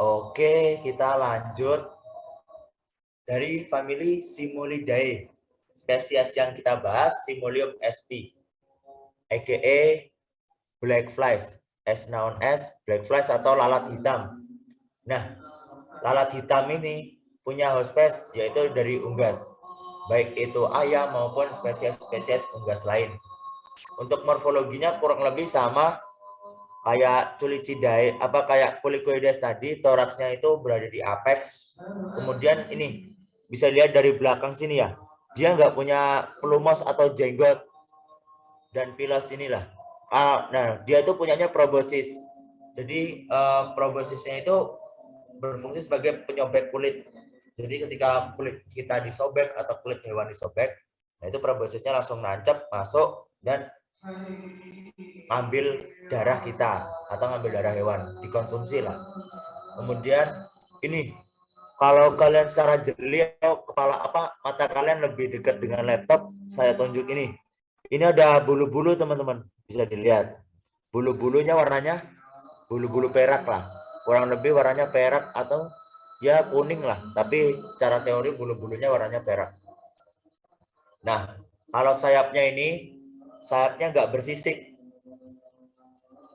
Oke, kita lanjut dari famili Simulidae. Spesies yang kita bahas Simulium sp, aka black flies, as known as black flies atau lalat hitam. Nah, lalat hitam ini punya hospes yaitu dari unggas, baik itu ayam maupun spesies-spesies unggas lain. Untuk morfologinya kurang lebih sama kayak Culicidae, kayak Culicoides tadi, toraksnya itu berada di apex. Kemudian ini bisa lihat dari belakang sini ya, dia nggak punya plumos atau jenggot. dan pilus inilah. Nah, dia itu punyanya proboscis. Jadi proboscisnya itu berfungsi sebagai penyobek kulit. Jadi ketika kulit kita disobek atau kulit hewan disobek, nah itu proboscisnya langsung nancep, masuk, dan ambil darah kita atau ngambil darah hewan, dikonsumsi lah. Kemudian ini, kalau kalian secara jeli atau kepala mata kalian lebih dekat dengan laptop, saya tunjuk ini. Ini ada bulu-bulu teman-teman, bisa dilihat. Bulu-bulunya warnanya bulu-bulu perak lah. Kurang lebih warnanya perak atau ya kuning lah. Tapi secara teori bulu-bulunya warnanya perak. Nah, kalau sayapnya ini, sayapnya nggak bersisik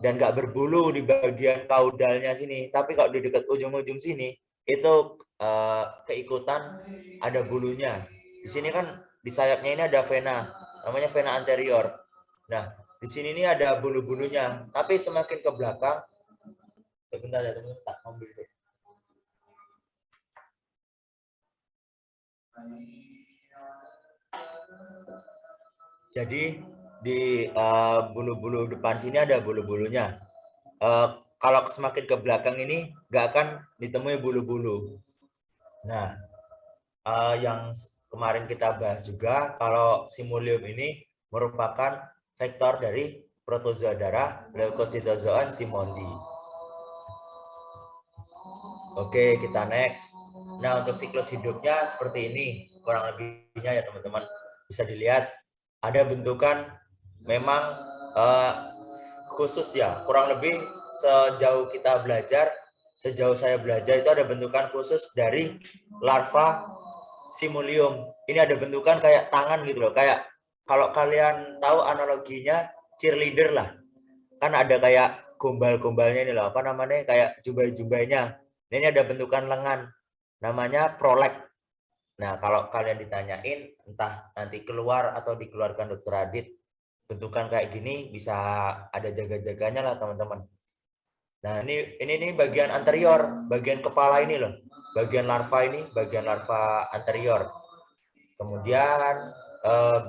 dan nggak berbulu di bagian kaudalnya sini. Tapi kalau di dekat ujung-ujung sini, itu keikutan ada bulunya. Di sini kan di sayapnya ini ada vena, namanya vena anterior. Nah, di sini ini ada bulu-bulunya, tapi semakin ke belakang, sebentar ya teman-teman, tak ambil sih. Jadi di bulu-bulu depan sini ada bulu-bulunya. Kalau semakin ke belakang ini nggak akan ditemui bulu-bulu. Nah, yang kemarin kita bahas juga, kalau simulium ini merupakan vektor dari protozoa darah Leucositozoan simondi. Oke, kita next. Nah, untuk siklus hidupnya seperti ini, kurang lebihnya ya teman-teman. Bisa dilihat, ada bentukan memang khusus ya, kurang lebih sejauh kita belajar, sejauh saya belajar itu ada bentukan khusus dari larva simulium. Ini ada bentukan kayak tangan gitu loh, kayak kalau kalian tahu analoginya cheerleader lah, kan ada kayak gombal-gombalnya ini loh, apa namanya, kayak jumbai-jumbainya. Ini ada bentukan lengan, namanya prolek. Nah, kalau kalian ditanyain, entah nanti keluar atau dikeluarkan dokter Adit, bentukan kayak gini bisa ada jaga-jaganya lah teman-teman. Nah, ini bagian anterior, bagian kepala ini loh. Bagian larva ini, bagian larva anterior. Kemudian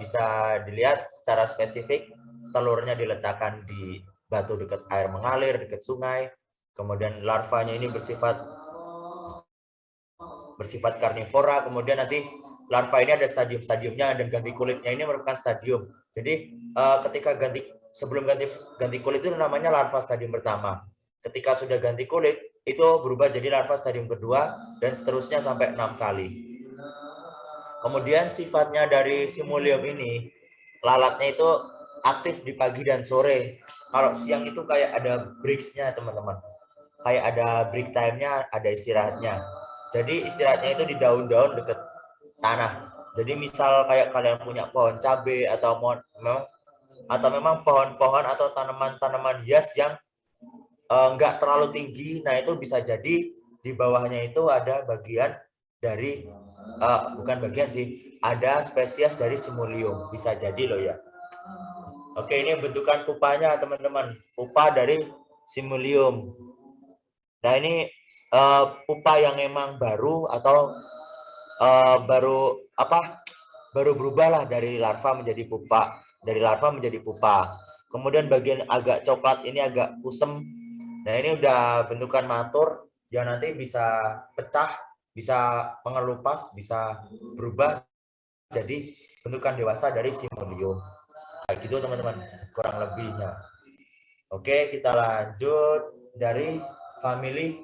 bisa dilihat secara spesifik, telurnya diletakkan di batu dekat air mengalir, dekat sungai. Kemudian larvanya ini bersifat karnivora. Kemudian nanti larva ini ada stadium-stadiumnya, dan ganti kulitnya ini merupakan stadium. Jadi ketika sebelum ganti kulit itu namanya larva stadium pertama. Ketika sudah ganti kulit, itu berubah jadi larva stadium kedua, dan seterusnya sampai 6 kali. Kemudian sifatnya dari simulium ini, lalatnya itu aktif di pagi dan sore. Kalau siang itu kayak ada breaks-nya teman-teman. Kayak ada break time-nya, ada istirahatnya. Jadi istirahatnya itu di daun-daun dekat tanah. Jadi misal kayak kalian punya pohon cabai atau memang pohon-pohon atau tanaman-tanaman hias yang nggak terlalu tinggi, nah itu bisa jadi di bawahnya itu ada bagian dari bukan bagian sih, ada spesies dari simulium, bisa jadi loh ya. Oke, ini bentukan pupanya teman-teman, pupa dari simulium. Nah ini pupa yang memang baru atau baru berubah lah dari larva menjadi pupa, Kemudian bagian agak coklat ini agak kusem. Nah ini udah bentukan matur yang nanti bisa pecah, bisa mengelupas, bisa berubah jadi bentukan dewasa dari simulium. Kayak gitu teman-teman, kurang lebihnya. Oke, kita lanjut dari family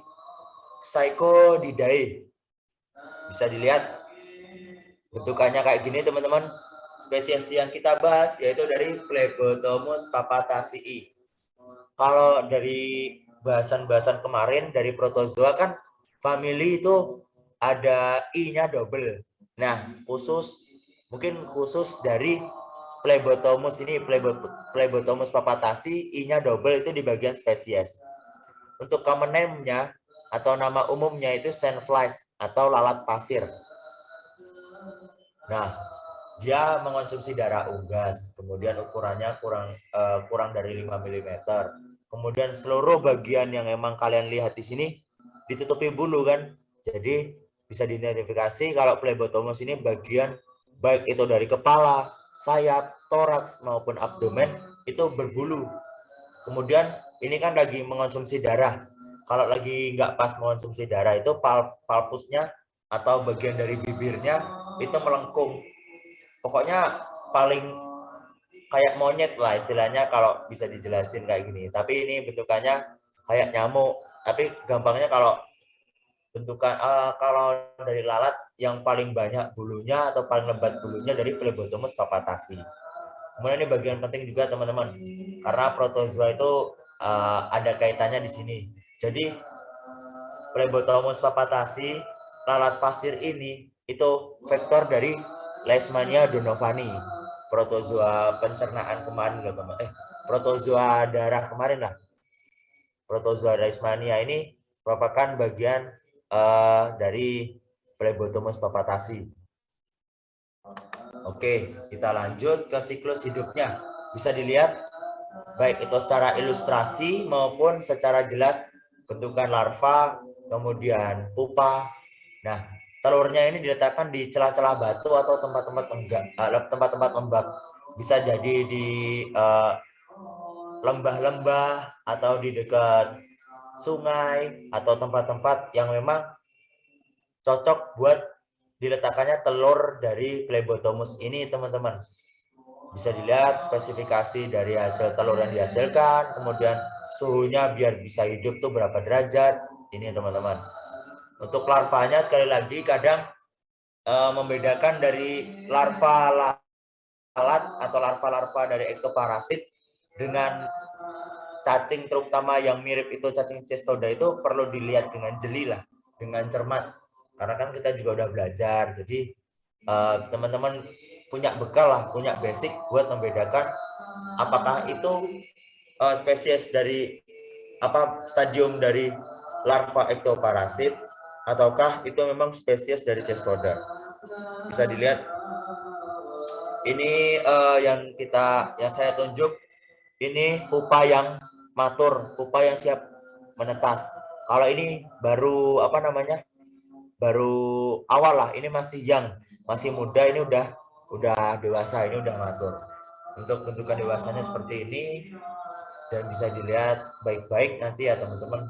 Psychodidae. Bisa dilihat bentukannya kayak gini teman-teman. Spesies yang kita bahas yaitu dari Phlebotomus papatasii. Kalau dari bahasan-bahasan kemarin dari protozoa kan family itu ada I-nya double. Nah, mungkin khusus dari Phlebotomus ini, Phlebotomus papatasii, I-nya double itu di bagian spesies. Untuk common name-nya atau nama umumnya itu sandflies atau lalat pasir. Nah, dia mengonsumsi darah unggas, kemudian ukurannya kurang dari 5 mm. Kemudian seluruh bagian yang emang kalian lihat di sini ditutupi bulu kan. Jadi bisa diidentifikasi kalau Phlebotomus ini bagian baik itu dari kepala sayap, toraks maupun abdomen itu berbulu. Kemudian ini kan lagi mengonsumsi darah. Kalau lagi nggak pas mengonsumsi darah itu palpusnya atau bagian dari bibirnya itu melengkung. Pokoknya paling kayak monyet lah istilahnya kalau bisa dijelasin kayak gini. Tapi ini bentukannya kayak nyamuk. Tapi gampangnya kalau bentukan kalau dari lalat yang paling banyak bulunya atau paling lebat bulunya dari Phlebotomus papatasi. Kemudian ini bagian penting juga teman-teman, karena protozoa itu ada kaitannya di sini. Jadi Phlebotomus papatasi, lalat pasir ini itu vektor dari Leishmania donovani, protozoa pencernaan kemarin loh teman. Protozoa darah kemarin lah. Protozoa Leishmania ini merupakan bagian dari Phlebotomus papatasi. Oke, kita lanjut ke siklus hidupnya. Bisa dilihat baik itu secara ilustrasi maupun secara jelas bentukan larva, kemudian pupa. Nah, telurnya ini diletakkan di celah-celah batu atau tempat-tempat lembab. Bisa jadi di lembah-lembah atau di dekat sungai atau tempat-tempat yang memang cocok buat diletakkannya telur dari Phlebotomus ini, teman-teman. Bisa dilihat spesifikasi dari hasil telur yang dihasilkan, kemudian suhunya biar bisa hidup tuh berapa derajat. Ini teman-teman. Untuk larvanya sekali lagi kadang membedakan dari larva lalat atau larva-larva dari ektoparasit dengan cacing, terutama yang mirip itu cacing cestoda, itu perlu dilihat dengan jeli lah, dengan cermat. Karena kan kita juga udah belajar, jadi teman-teman punya bekal lah, punya basic buat membedakan apakah itu spesies dari stadium dari larva ektoparasit ataukah itu memang spesies dari cestoda. Bisa dilihat ini yang saya tunjuk, ini pupa yang matur, pupa yang siap menetas. Kalau ini baru baru awal lah, ini masih muda, ini udah dewasa, ini udah matur. Untuk bentukan dewasanya seperti ini dan bisa dilihat baik-baik nanti ya teman-teman.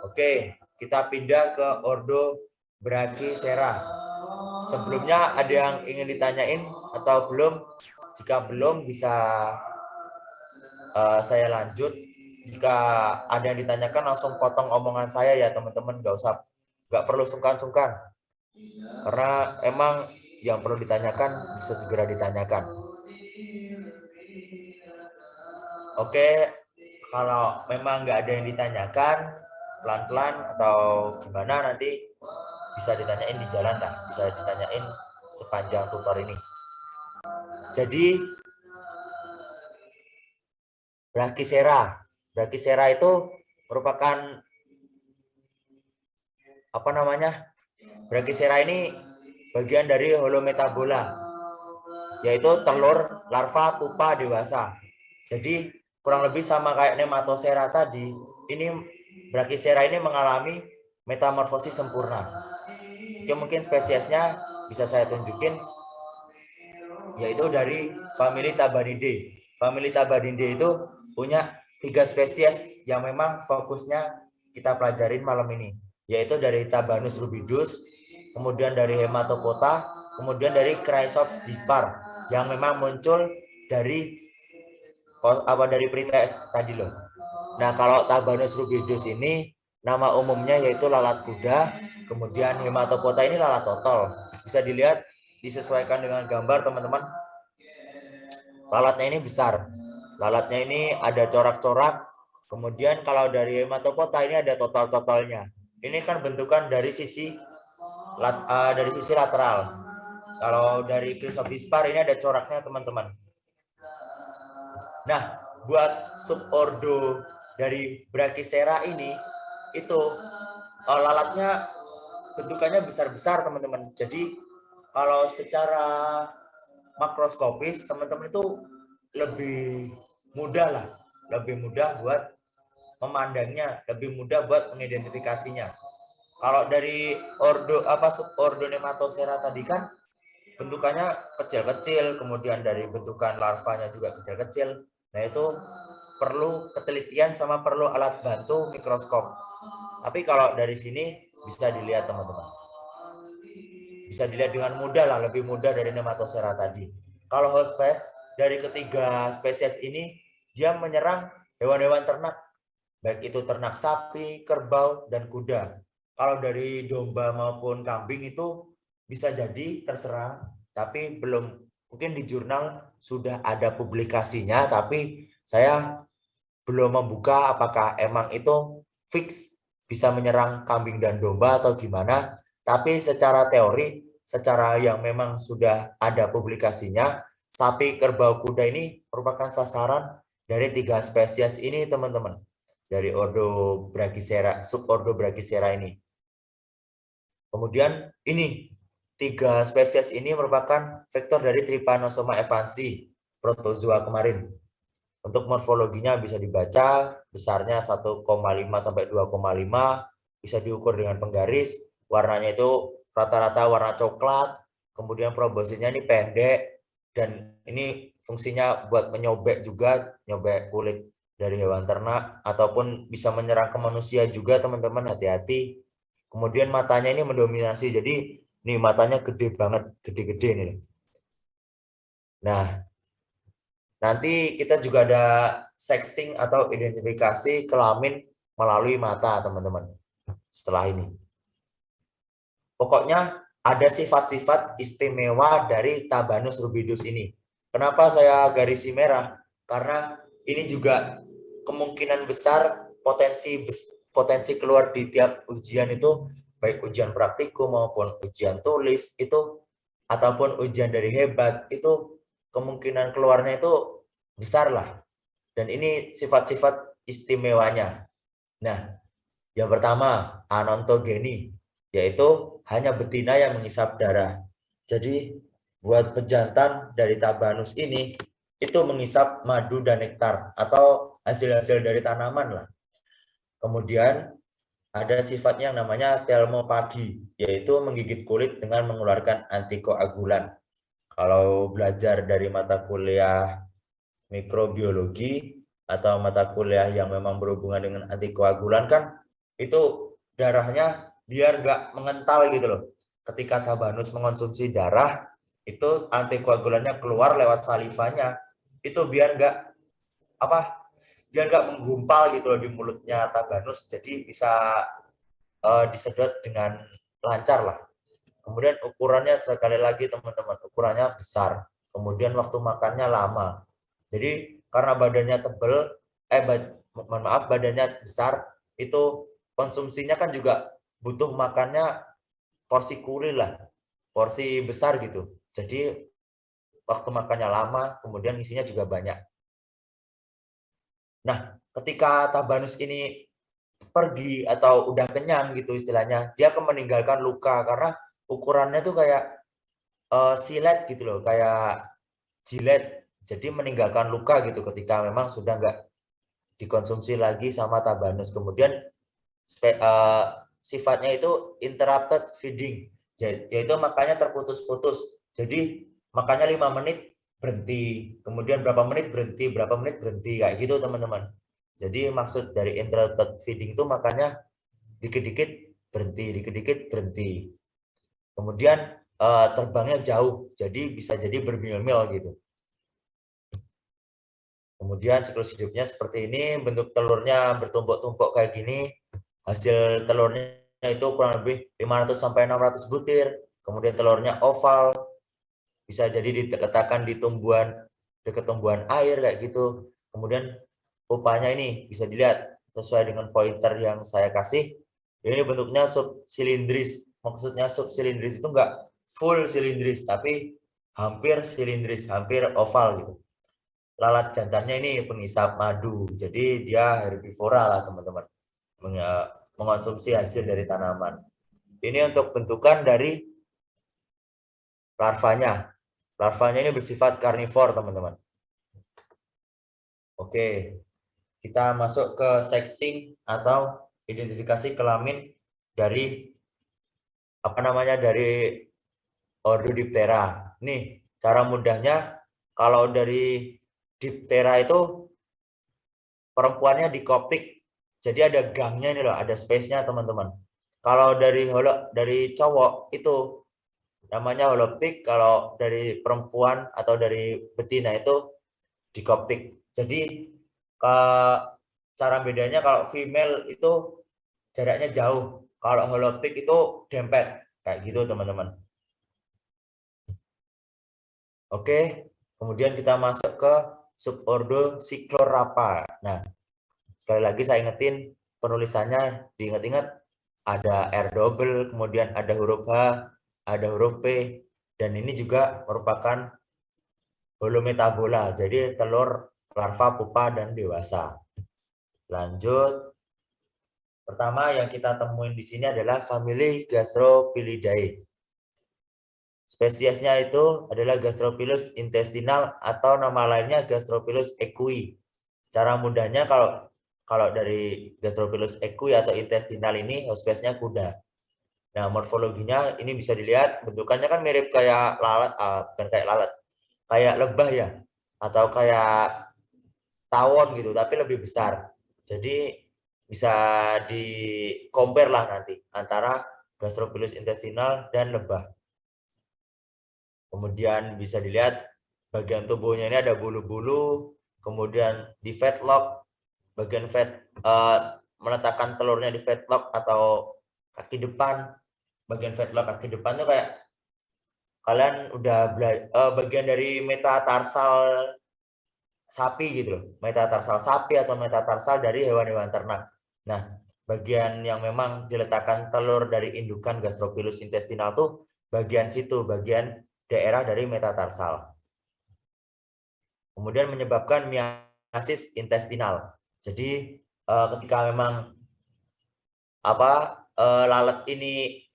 Oke, kita pindah ke ordo Brachycera. Sebelumnya ada yang ingin ditanyain atau belum? Jika belum bisa saya lanjut. Jika ada yang ditanyakan langsung potong omongan saya ya teman-teman, nggak perlu sungkan-sungkan. Karena emang yang perlu ditanyakan bisa segera ditanyakan. Oke, kalau memang nggak ada yang ditanyakan, pelan-pelan atau gimana nanti bisa ditanyain di jalan lah, bisa ditanyain sepanjang tutor ini. Jadi Brachycera itu merupakan Brachycera ini bagian dari holometabola, yaitu telur, larva, pupa, dewasa. Jadi kurang lebih sama kayak Nematosera tadi, ini Brachycera ini mengalami metamorfosis sempurna. Oke, mungkin spesiesnya bisa saya tunjukin, yaitu dari famili Tabanidae. Famili Tabanidae itu punya 3 spesies yang memang fokusnya kita pelajarin malam ini, yaitu dari Tabanus rubidus, kemudian dari Hematopota, kemudian dari Chrysops dispar yang memang muncul dari Prites tadi loh. Nah, kalau Tabanus rubidus ini nama umumnya yaitu lalat kuda, kemudian Hematopota ini lalat totol. Bisa dilihat, disesuaikan dengan gambar teman-teman. Lalatnya ini besar. Lalatnya ini ada corak-corak. Kemudian kalau dari Hematopota ini ada total-totalnya. Ini kan bentukan dari sisi lateral. Kalau dari Chrysops dispar ini ada coraknya teman-teman. Nah, buat subordo dari Brachycera ini itu lalatnya bentukannya besar-besar teman-teman. Jadi kalau secara makroskopis teman-teman itu lebih mudah buat memandangnya, lebih mudah buat mengidentifikasinya. Kalau dari subordo Nematosera tadi kan bentukannya kecil-kecil, kemudian dari bentukan larvanya juga kecil-kecil. Nah, itu perlu ketelitian sama perlu alat bantu mikroskop. Tapi kalau dari sini bisa dilihat teman-teman. Bisa dilihat dengan mudah lah, lebih mudah dari Nematosera tadi. Kalau hospes dari ketiga spesies ini dia menyerang hewan-hewan ternak, baik itu ternak sapi, kerbau, dan kuda. Kalau dari domba maupun kambing itu bisa jadi terserang, tapi belum, mungkin di jurnal sudah ada publikasinya, tapi saya belum membuka apakah emang itu fix bisa menyerang kambing dan domba atau gimana. Tapi secara teori, secara yang memang sudah ada publikasinya, sapi, kerbau, kuda ini merupakan sasaran dari 3 spesies ini teman-teman. Dari ordo Brachycera, subordo Brachycera ini. Kemudian ini 3 spesies ini merupakan vektor dari Trypanosoma evansi protozoa kemarin. Untuk morfologinya bisa dibaca, besarnya 1,5 sampai 2,5, bisa diukur dengan penggaris, warnanya itu rata-rata warna coklat, kemudian proboscisnya ini pendek, dan ini fungsinya buat menyobek juga, nyobek kulit dari hewan ternak, ataupun bisa menyerang ke manusia juga teman-teman, hati-hati. Kemudian matanya ini mendominasi, jadi nih matanya gede banget, gede-gede nih. Nah, nanti kita juga ada sexing atau identifikasi kelamin melalui mata, teman-teman. Setelah ini. Pokoknya ada sifat-sifat istimewa dari Tabanus rubidus ini. Kenapa saya garisi merah? Karena ini juga kemungkinan besar potensi keluar di tiap ujian itu, baik ujian praktikum maupun ujian tulis itu, ataupun ujian dari hebat, itu kemungkinan keluarnya itu besar lah. Dan ini sifat-sifat istimewanya. Nah, yang pertama, anontogeni, yaitu hanya betina yang menghisap darah. Jadi, buat pejantan dari Tabanus ini, itu menghisap madu dan nektar, atau hasil-hasil dari tanaman lah. Kemudian, ada sifatnya yang namanya telmopagi, yaitu menggigit kulit dengan mengeluarkan antikoagulan. Kalau belajar dari mata kuliah mikrobiologi atau mata kuliah yang memang berhubungan dengan antikoagulan kan, itu darahnya biar nggak mengental gitu loh. Ketika Tabanus mengonsumsi darah, itu antikoagulannya keluar lewat salivanya, itu biar nggak menggumpal gitu loh di mulutnya Tabanus, jadi bisa disedot dengan lancar lah. Kemudian ukurannya sekali lagi teman-teman, ukurannya besar. Kemudian waktu makannya lama. Jadi karena badannya tebel, badannya besar, itu konsumsinya kan juga butuh makannya porsi kuli lah, porsi besar gitu. Jadi waktu makannya lama, kemudian isinya juga banyak. Nah, ketika Tabanus ini pergi atau udah kenyang gitu istilahnya, dia akan meninggalkan luka karena ukurannya tuh kayak silet gitu loh, kayak jilet. Jadi meninggalkan luka gitu ketika memang sudah nggak dikonsumsi lagi sama Tabanus. Kemudian sifatnya itu interrupted feeding, yaitu makanya terputus-putus. Jadi makanya 5 menit berhenti, kemudian berapa menit berhenti, berapa menit berhenti, kayak gitu teman-teman. Jadi maksud dari interrupted feeding itu makanya dikit-dikit berhenti, dikit-dikit berhenti. Kemudian terbangnya jauh, jadi bisa jadi bermil-mil gitu. Kemudian siklus hidupnya seperti ini, bentuk telurnya bertumpuk-tumpuk kayak gini. Hasil telurnya itu kurang lebih 500 sampai 600 butir. Kemudian telurnya oval, bisa jadi diletakkan di dekat tumbuhan air kayak gitu. Kemudian pupanya ini bisa dilihat sesuai dengan pointer yang saya kasih. Ini bentuknya subsilindris. Maksudnya subsilindris itu enggak full silindris, tapi hampir silindris, hampir oval gitu. Lalat jantannya ini penghisap madu, jadi dia herbivora lah teman-teman, mengonsumsi hasil dari tanaman. Ini untuk bentukan dari larvanya. Larvanya ini bersifat karnivor teman-teman. Oke, kita masuk ke sexing atau identifikasi kelamin dari dari Ordo Nih, cara mudahnya kalau dari diphthera itu perempuannya dikoptik. Jadi ada gangnya ini loh, ada space-nya teman-teman. Kalau dari cowok itu namanya holoptik, kalau dari perempuan atau dari betina itu dikoptik. Jadi cara bedanya kalau female itu jaraknya jauh, kalau holoptik itu dempet kayak gitu teman-teman. Oke, kemudian kita masuk ke subordo Cyclorapa. Nah, sekali lagi saya ingetin penulisannya, diingat-ingat ada R double, kemudian ada huruf H, ada huruf P, dan ini juga merupakan holometabola, jadi telur, larva, pupa, dan dewasa. Lanjut, pertama yang kita temuin di sini adalah famili Gastropilidae. Spesiesnya itu adalah Gastropilus intestinal atau nama lainnya Gastropilus equi. Cara mudahnya kalau dari Gastropilus equi atau intestinal ini hospesnya kuda. Nah, morfologinya ini bisa dilihat bentukannya kan mirip kayak lalat, bukan kayak lalat, kayak lebah ya, atau kayak tawon gitu, tapi lebih besar. Jadi bisa di compare lah nanti antara Gastropilus intestinal dan lebah. Kemudian bisa dilihat bagian tubuhnya ini ada bulu-bulu, kemudian di fatlock, bagian meletakkan telurnya di fatlock atau kaki depan. Bagian fatlock kaki depan tuh kayak kalian udah bagian dari metatarsal sapi gitu loh, metatarsal sapi atau metatarsal dari hewan-hewan ternak. Nah, bagian yang memang diletakkan telur dari indukan Gastropilus intestinal tuh bagian situ, bagian daerah dari metatarsal. Kemudian menyebabkan miasis intestinal. Jadi ketika memang lalat ini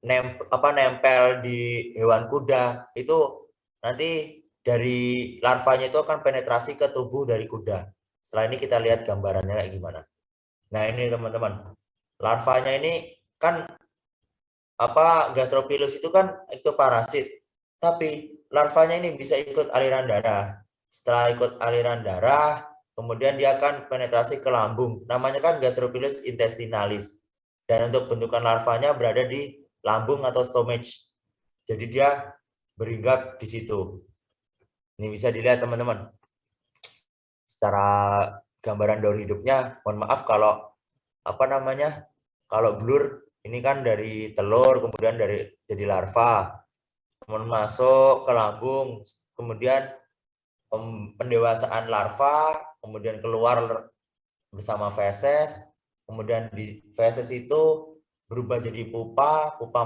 nempel di hewan kuda, itu nanti dari larvanya itu akan penetrasi ke tubuh dari kuda. Setelah ini kita lihat gambarannya kayak gimana. Nah, ini teman-teman. Larvanya ini kan Gastropilus itu kan ektoparasit. Tapi larvanya ini bisa ikut aliran darah. Setelah ikut aliran darah, kemudian dia akan penetrasi ke lambung. Namanya kan Gastropilus intestinalis. Dan untuk bentukan larvanya berada di lambung atau stomach. Jadi dia berhinggap di situ. Ini bisa dilihat teman-teman. Secara gambaran daur hidupnya, mohon maaf kalau kalau blur ini kan dari telur, kemudian jadi larva, kemudian masuk ke lambung, kemudian pendewasaan larva, kemudian keluar bersama feses, kemudian di feses itu berubah jadi pupa, pupa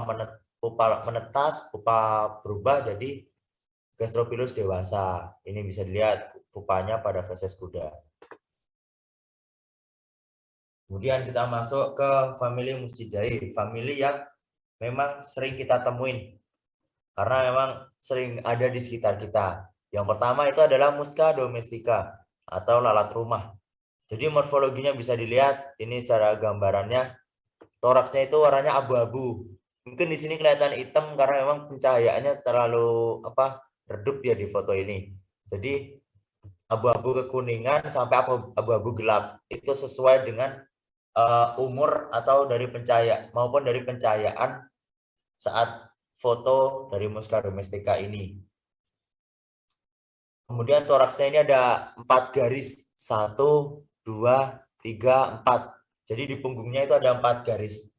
menetas, pupa berubah jadi Gastropilus dewasa. Ini bisa dilihat pupanya pada feses kuda. Kemudian kita masuk ke famili Muscidae, famili yang memang sering kita temuin karena memang sering ada di sekitar kita. Yang pertama itu adalah Musca domestica atau lalat rumah. Jadi morfologinya bisa dilihat ini secara gambarannya, toraksnya itu warnanya abu-abu. Mungkin di sini kelihatan hitam karena memang pencahayaannya terlalu redup ya di foto ini. Jadi abu-abu kekuningan sampai abu-abu gelap itu sesuai dengan umur atau dari maupun dari pencahayaan saat foto dari Musca domestica ini. Kemudian toraksnya ini ada 4 garis, 1, 2, 3, 4. Jadi di punggungnya itu ada 4 garis.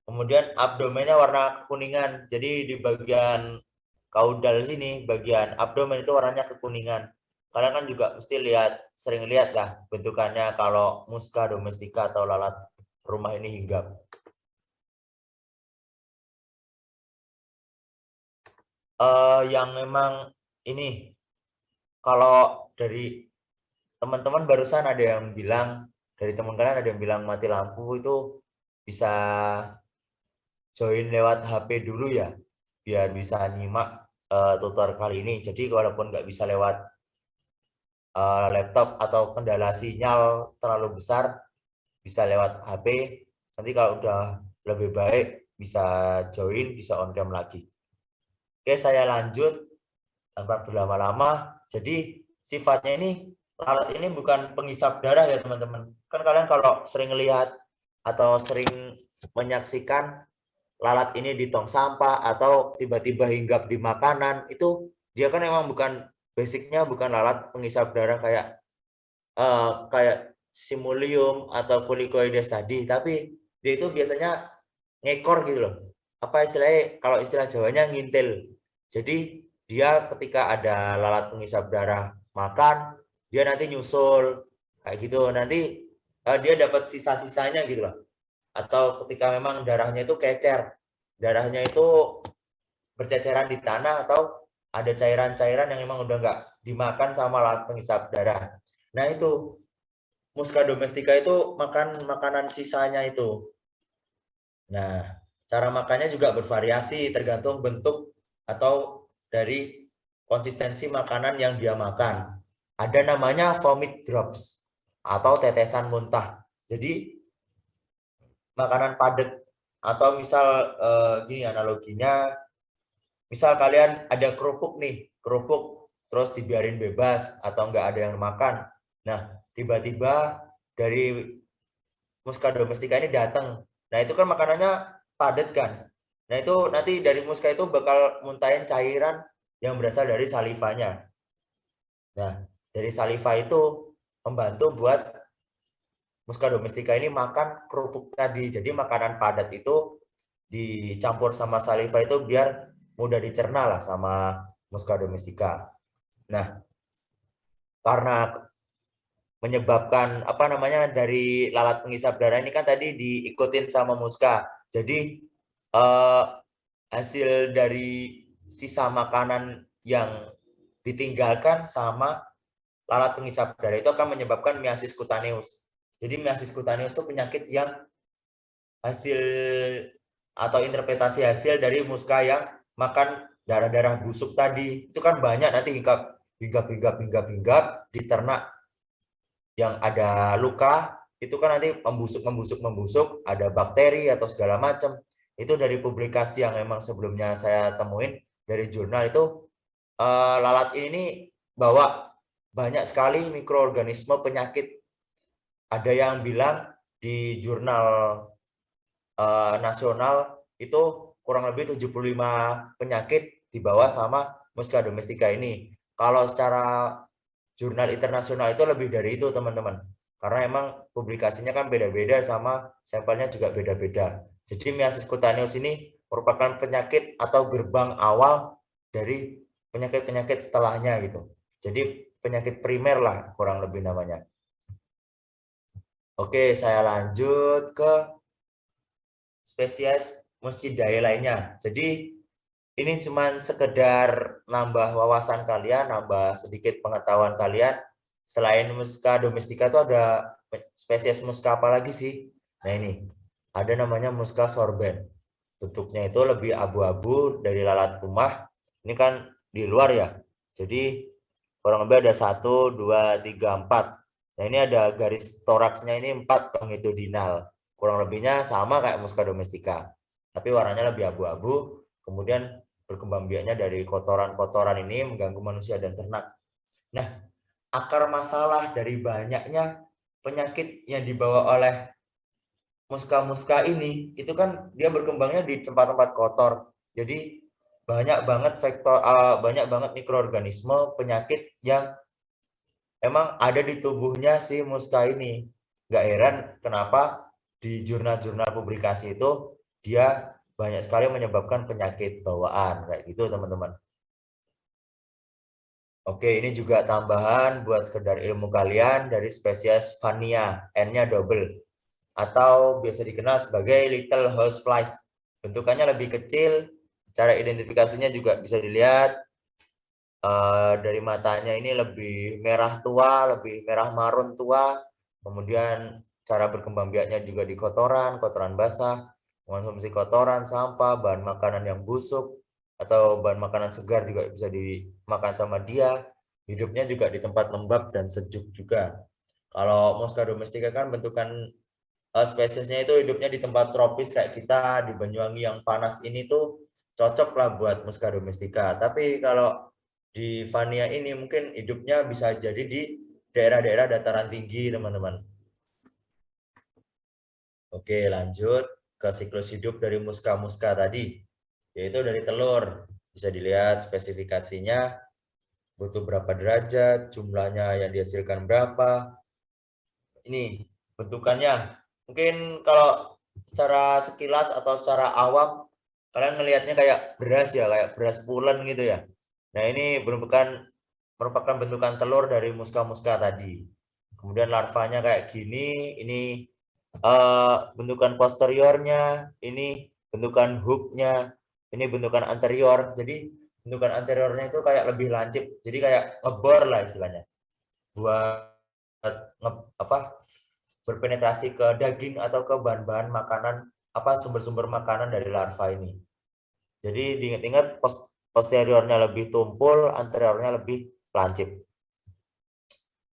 Kemudian abdomennya warna kekuningan. Jadi di bagian kaudal sini, bagian abdomen itu warnanya kekuningan. Kalian kan juga mesti sering lihat lah bentukannya kalau Musca domestica atau lalat rumah ini hinggap. Yang memang ini, kalau dari teman-teman barusan ada yang bilang, dari teman kalian ada yang bilang mati lampu itu bisa join lewat HP dulu ya, biar bisa nyimak tutor kali ini. Jadi walaupun nggak bisa lewat laptop atau kendala sinyal terlalu besar, bisa lewat HP. Nanti kalau udah lebih baik bisa join, bisa on cam lagi. Oke, saya lanjut tanpa berlama-lama. Jadi sifatnya ini, lalat ini bukan penghisap darah ya teman-teman. Kan kalian kalau sering lihat atau sering menyaksikan lalat ini di tong sampah atau tiba-tiba hinggap di makanan, itu dia kan emang bukan, basicnya bukan lalat penghisap darah kayak simulium atau Polycoides tadi, tapi dia itu biasanya ngekor gitu loh. Apa istilahnya, kalau istilah Jawanya ngintil. Jadi dia ketika ada lalat penghisap darah makan, dia nanti nyusul kayak gitu. Nanti dia dapat sisa-sisanya gitu loh. Atau ketika memang darahnya itu kecer, darahnya itu berceceran di tanah atau ada cairan-cairan yang memang udah nggak dimakan sama lalat penghisap darah. Nah itu Musca domestica itu makan makanan sisanya itu. Nah, cara makannya juga bervariasi tergantung bentuk atau dari konsistensi makanan yang dia makan. Ada namanya vomit drops atau tetesan muntah. Jadi makanan padat atau misal gini analoginya, misal kalian ada kerupuk nih, kerupuk terus dibiarin bebas atau nggak ada yang makan. Nah, tiba-tiba dari Musca domestica ini datang. Nah, itu kan makanannya padat kan. Nah, itu nanti dari Musca itu bakal muntahin cairan yang berasal dari salivanya. Nah, dari saliva itu membantu buat Musca domestica ini makan kerupuk tadi. Jadi makanan padat itu dicampur sama saliva itu biar mudah dicerna lah sama Musca domestica. Nah, karena menyebabkan apa namanya dari lalat penghisap darah ini kan tadi diikutin sama Musca. Jadi hasil dari sisa makanan yang ditinggalkan sama lalat penghisap darah itu akan menyebabkan miasis cutaneus. Jadi miasis cutaneus itu penyakit yang hasil atau interpretasi hasil dari Musca yang makan darah-darah busuk tadi. Itu kan banyak nanti hinggap di ternak yang ada luka, itu kan nanti membusuk, ada bakteri atau segala macam. Itu dari publikasi yang memang sebelumnya saya temuin dari jurnal itu, lalat ini bawa banyak sekali mikroorganisme penyakit. Ada yang bilang di jurnal nasional itu kurang lebih 75 penyakit dibawa sama Musca domestica ini. Kalau secara jurnal internasional itu lebih dari itu teman-teman, karena emang publikasinya kan beda-beda sama sampelnya juga beda-beda. Jadi miasis cutaneus ini merupakan penyakit atau gerbang awal dari penyakit-penyakit setelahnya gitu. Jadi penyakit primer lah kurang lebih namanya. Oke, saya lanjut ke spesies Muscidae lainnya. Jadi ini cuma sekedar nambah wawasan kalian, nambah sedikit pengetahuan kalian. Selain Musca domestica itu ada spesies Musca apa lagi sih? Nah ini, ada namanya Musca sorben. Bentuknya itu lebih abu-abu dari lalat rumah. Ini kan di luar ya. Jadi kurang lebih ada 1, 2, 3, 4. Nah ini ada garis toraksnya ini 4 longitudinal. Kurang lebihnya sama kayak Musca domestica. Tapi warnanya lebih abu-abu. Kemudian berkembang biaknya dari kotoran-kotoran ini mengganggu manusia dan ternak. Nah, akar masalah dari banyaknya penyakit yang dibawa oleh muska-muska ini, itu kan dia berkembangnya di tempat-tempat kotor. Jadi banyak banget banyak banget mikroorganisme penyakit yang emang ada di tubuhnya si muska ini. Nggak heran kenapa di jurnal-jurnal publikasi itu dia banyak sekali menyebabkan penyakit bawaan kayak gitu teman-teman. Oke, ini juga tambahan buat sekedar ilmu kalian dari spesies Vannia, N-nya double atau biasa dikenal sebagai little houseflies. Bentukannya lebih kecil, cara identifikasinya juga bisa dilihat dari matanya ini lebih merah tua, lebih merah marun tua. Kemudian cara berkembang biaknya juga di kotoran, kotoran basah, mengonsumsi kotoran, sampah, bahan makanan yang busuk, atau bahan makanan segar juga bisa dimakan sama dia. Hidupnya juga di tempat lembab dan sejuk juga. Kalau Musca domestica kan bentukan spesiesnya itu hidupnya di tempat tropis kayak kita di Banyuwangi yang panas ini tuh cocok lah buat Musca domestica. Tapi kalau di Vania ini mungkin hidupnya bisa jadi di daerah-daerah dataran tinggi, teman-teman. Oke, lanjut ke siklus hidup dari Musca tadi, yaitu dari telur. Bisa dilihat spesifikasinya, butuh berapa derajat, jumlahnya yang dihasilkan berapa. Ini bentukannya. Mungkin kalau secara sekilas atau secara awam, kalian melihatnya kayak beras ya, kayak beras pulen gitu ya. Nah, ini merupakan bentukan telur dari Musca tadi. Kemudian larvanya kayak gini, ini bentukan posteriornya, ini bentukan hooknya, ini bentukan anterior. Jadi bentukan anteriornya itu kayak lebih lancip, jadi kayak ngebor lah istilahnya, buat berpenetrasi ke daging atau ke bahan-bahan makanan, sumber-sumber makanan dari larva ini. Jadi diingat-ingat, posteriornya lebih tumpul, anteriornya lebih lancip.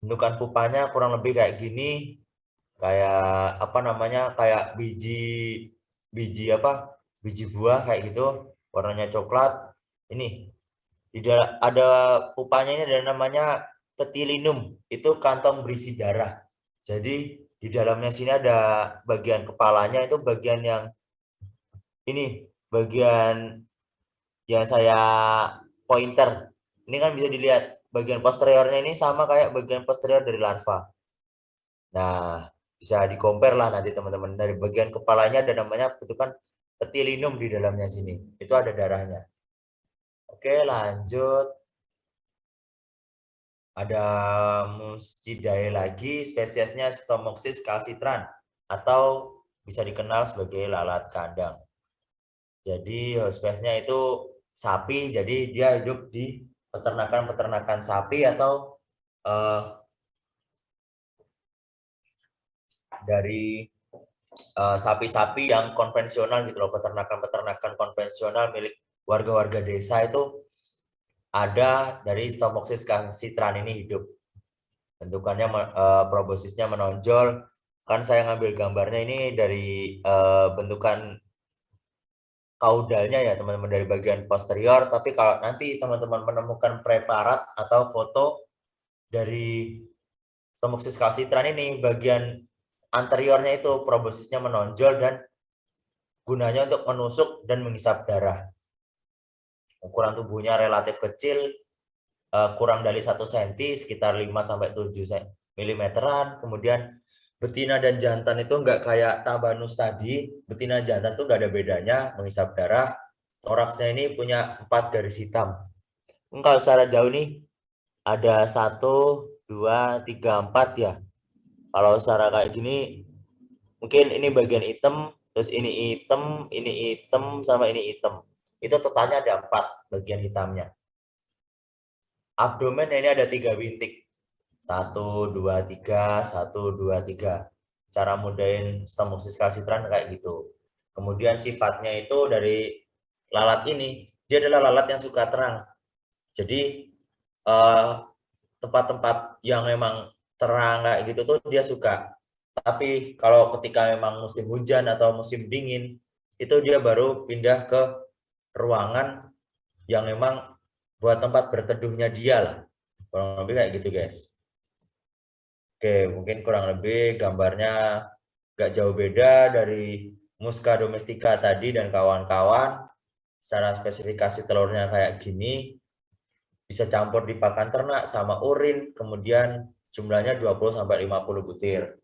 Bentukan pupanya kurang lebih kayak gini, kayak kayak biji buah kayak gitu, warnanya coklat. Ini ada pupanya, ini ada namanya petilinum, itu kantong berisi darah. Jadi di dalamnya sini ada bagian kepalanya, itu bagian yang ini, bagian yang saya pointer. Ini kan bisa dilihat bagian posteriornya ini sama kayak bagian posterior dari larva. Nah, bisa di-compare lah nanti teman-teman. Dari bagian kepalanya ada namanya bentukan petilinum di dalamnya sini. Itu ada darahnya. Oke, lanjut. Ada Muscidae lagi, spesiesnya Stomoxys calcitran atau bisa dikenal sebagai lalat kandang. Jadi spesiesnya itu sapi, jadi dia hidup di peternakan sapi atau dari sapi-sapi yang konvensional gitu loh, peternakan konvensional milik warga-warga desa itu ada dari Stomoxys calcitran ini hidup. Bentukannya proboscisnya menonjol. Kan saya ngambil gambarnya ini dari bentukan kaudalnya ya teman-teman, dari bagian posterior. Tapi kalau nanti teman-teman menemukan preparat atau foto dari Stomoxys calcitran ini, bagian anteriornya itu proboscisnya menonjol dan gunanya untuk menusuk dan menghisap darah. Ukuran tubuhnya relatif kecil, kurang dari 1 cm, sekitar 5-7 mm. Kemudian betina dan jantan itu enggak kayak Tabanus tadi, betina dan jantan itu enggak ada bedanya menghisap darah. Toraksnya ini punya 4 garis hitam. Kalau secara jauh nih ada 1, 2, 3, 4 ya. Kalau secara kayak gini mungkin ini bagian hitam, terus ini hitam, sama ini hitam. Itu totalnya ada 4 bagian hitamnya. Abdomen ini ada 3 bintik. 1, 2, 3, 1, 2, 3. Cara mudahin Stomoxys calcitran kayak gitu. Kemudian sifatnya itu dari lalat ini, dia adalah lalat yang suka terang. Jadi tempat-tempat yang memang terang kayak gitu tuh dia suka. Tapi kalau ketika memang musim hujan atau musim dingin, itu dia baru pindah ke ruangan yang memang buat tempat berteduhnya dia lah. Kurang lebih kayak gitu guys. Oke, mungkin kurang lebih gambarnya gak jauh beda dari Musca domestica tadi dan kawan-kawan. Secara spesifikasi telurnya kayak gini, bisa campur di pakan ternak sama urin, kemudian jumlahnya 20-50 butir.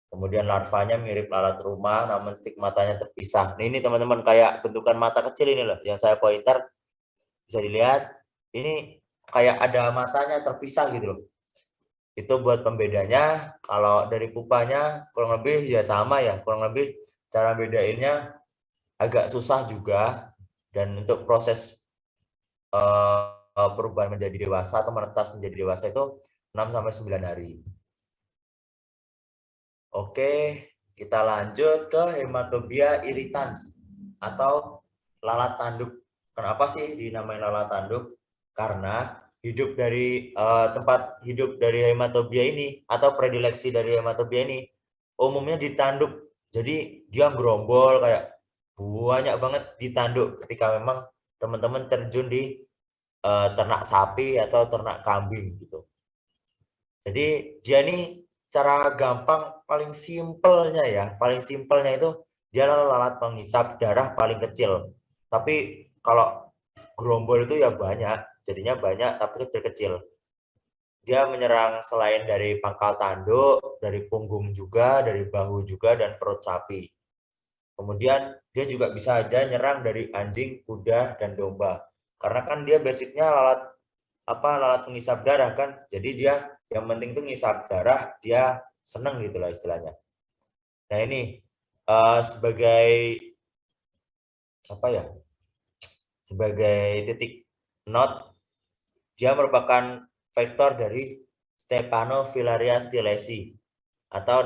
Kemudian larvanya mirip lalat rumah, namun stigmatanya terpisah. Nah, ini teman-teman kayak bentukan mata kecil ini loh, yang saya pointer. Bisa dilihat, ini kayak ada matanya terpisah gitu loh. Itu buat pembedanya. Kalau dari pupanya kurang lebih ya sama ya, kurang lebih cara bedainnya agak susah juga. Dan untuk proses perubahan menjadi dewasa atau menetas menjadi dewasa itu 6-9 hari. Oke, kita lanjut ke Hematobia irritans atau lalat tanduk. Kenapa sih dinamai lalat tanduk? Karena tempat hidup dari Hematobia ini atau predileksi dari Hematobia ini umumnya di tanduk. Jadi dia gerombol kayak banyak banget di tanduk ketika memang teman-teman terjun di ternak sapi atau ternak kambing gitu. Jadi dia ini cara gampang paling simpelnya ya, paling simpelnya itu dia lalat penghisap darah paling kecil. Tapi kalau gerombol itu ya banyak, jadinya banyak tapi kecil-kecil. Dia menyerang selain dari pangkal tanduk, dari punggung juga, dari bahu juga, dan perut sapi. Kemudian dia juga bisa aja nyerang dari anjing, kuda, dan domba. Karena kan dia basicnya lalat penghisap darah kan. Jadi dia yang penting tuh ngisap darah, dia seneng gitu lah istilahnya. Nah ini sebagai apa ya? Sebagai titik not, dia merupakan vektor dari Stephanofilaria stilesi. Atau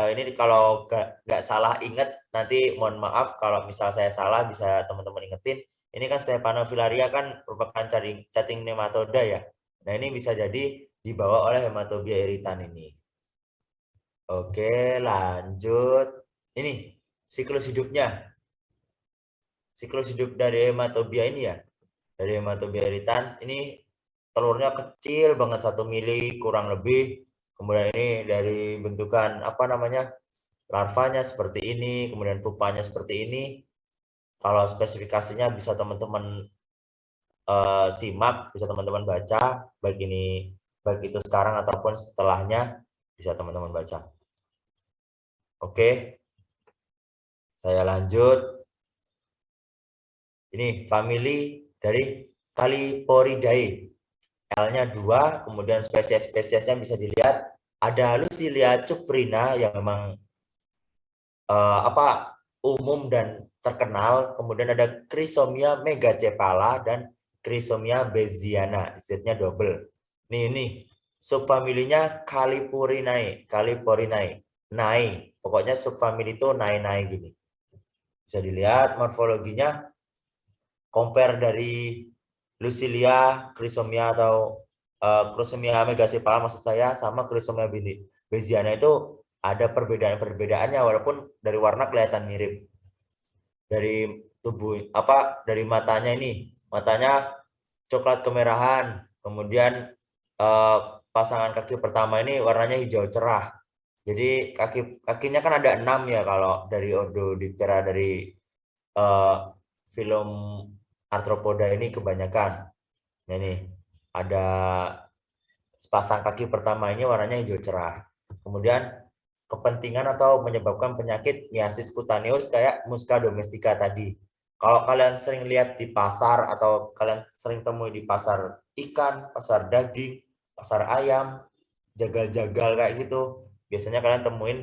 ini kalau nggak salah ingat, nanti mohon maaf kalau misal saya salah, bisa teman-teman ingetin. Ini kan Stephanofilaria kan merupakan cacing nematoda ya. Nah ini bisa jadi dibawa oleh hematobia iritan ini. Oke, lanjut. Ini siklus hidupnya. Siklus hidup dari hematobia ini ya. Dari hematobia iritan ini telurnya kecil banget, 1 mili kurang lebih. Kemudian ini dari bentukan apa namanya? Larvanya seperti ini, kemudian pupanya seperti ini. Kalau spesifikasinya bisa teman-teman simak, bisa teman-teman baca, baik itu sekarang ataupun setelahnya bisa teman-teman baca. Oke, saya lanjut. Ini famili dari Caliporidae. L-nya 2, kemudian spesies-spesiesnya bisa dilihat. Ada Lucilia cuprina yang memang umum dan terkenal. Kemudian ada Chrysomia megacephala dan Chrysomia beziana, Z-nya double. Ini subfamilinya Calipurinae, nai. Pokoknya subfamili itu nai gini. Bisa dilihat morfologinya, compare dari Lucilia, Chrysomia atau Chrysomia megacephala maksud saya, sama Chrysomia beziana itu ada perbedaan-perbedaannya, walaupun dari warna kelihatan mirip. Dari tubuh dari matanya ini, matanya coklat kemerahan, kemudian pasangan kaki pertama ini warnanya hijau cerah. Jadi kakinya kan ada 6 ya kalau dari Orthodiptera, dari film arthropoda ini kebanyakan. Nah ini ada sepasang kaki pertama ini warnanya hijau cerah. Kemudian kepentingan atau menyebabkan penyakit miasis kutaneus kayak Musca domestica tadi. Kalau kalian sering lihat di pasar atau kalian sering temui di pasar ikan, pasar daging, pasar ayam, jagal-jagal kayak gitu, biasanya kalian temuin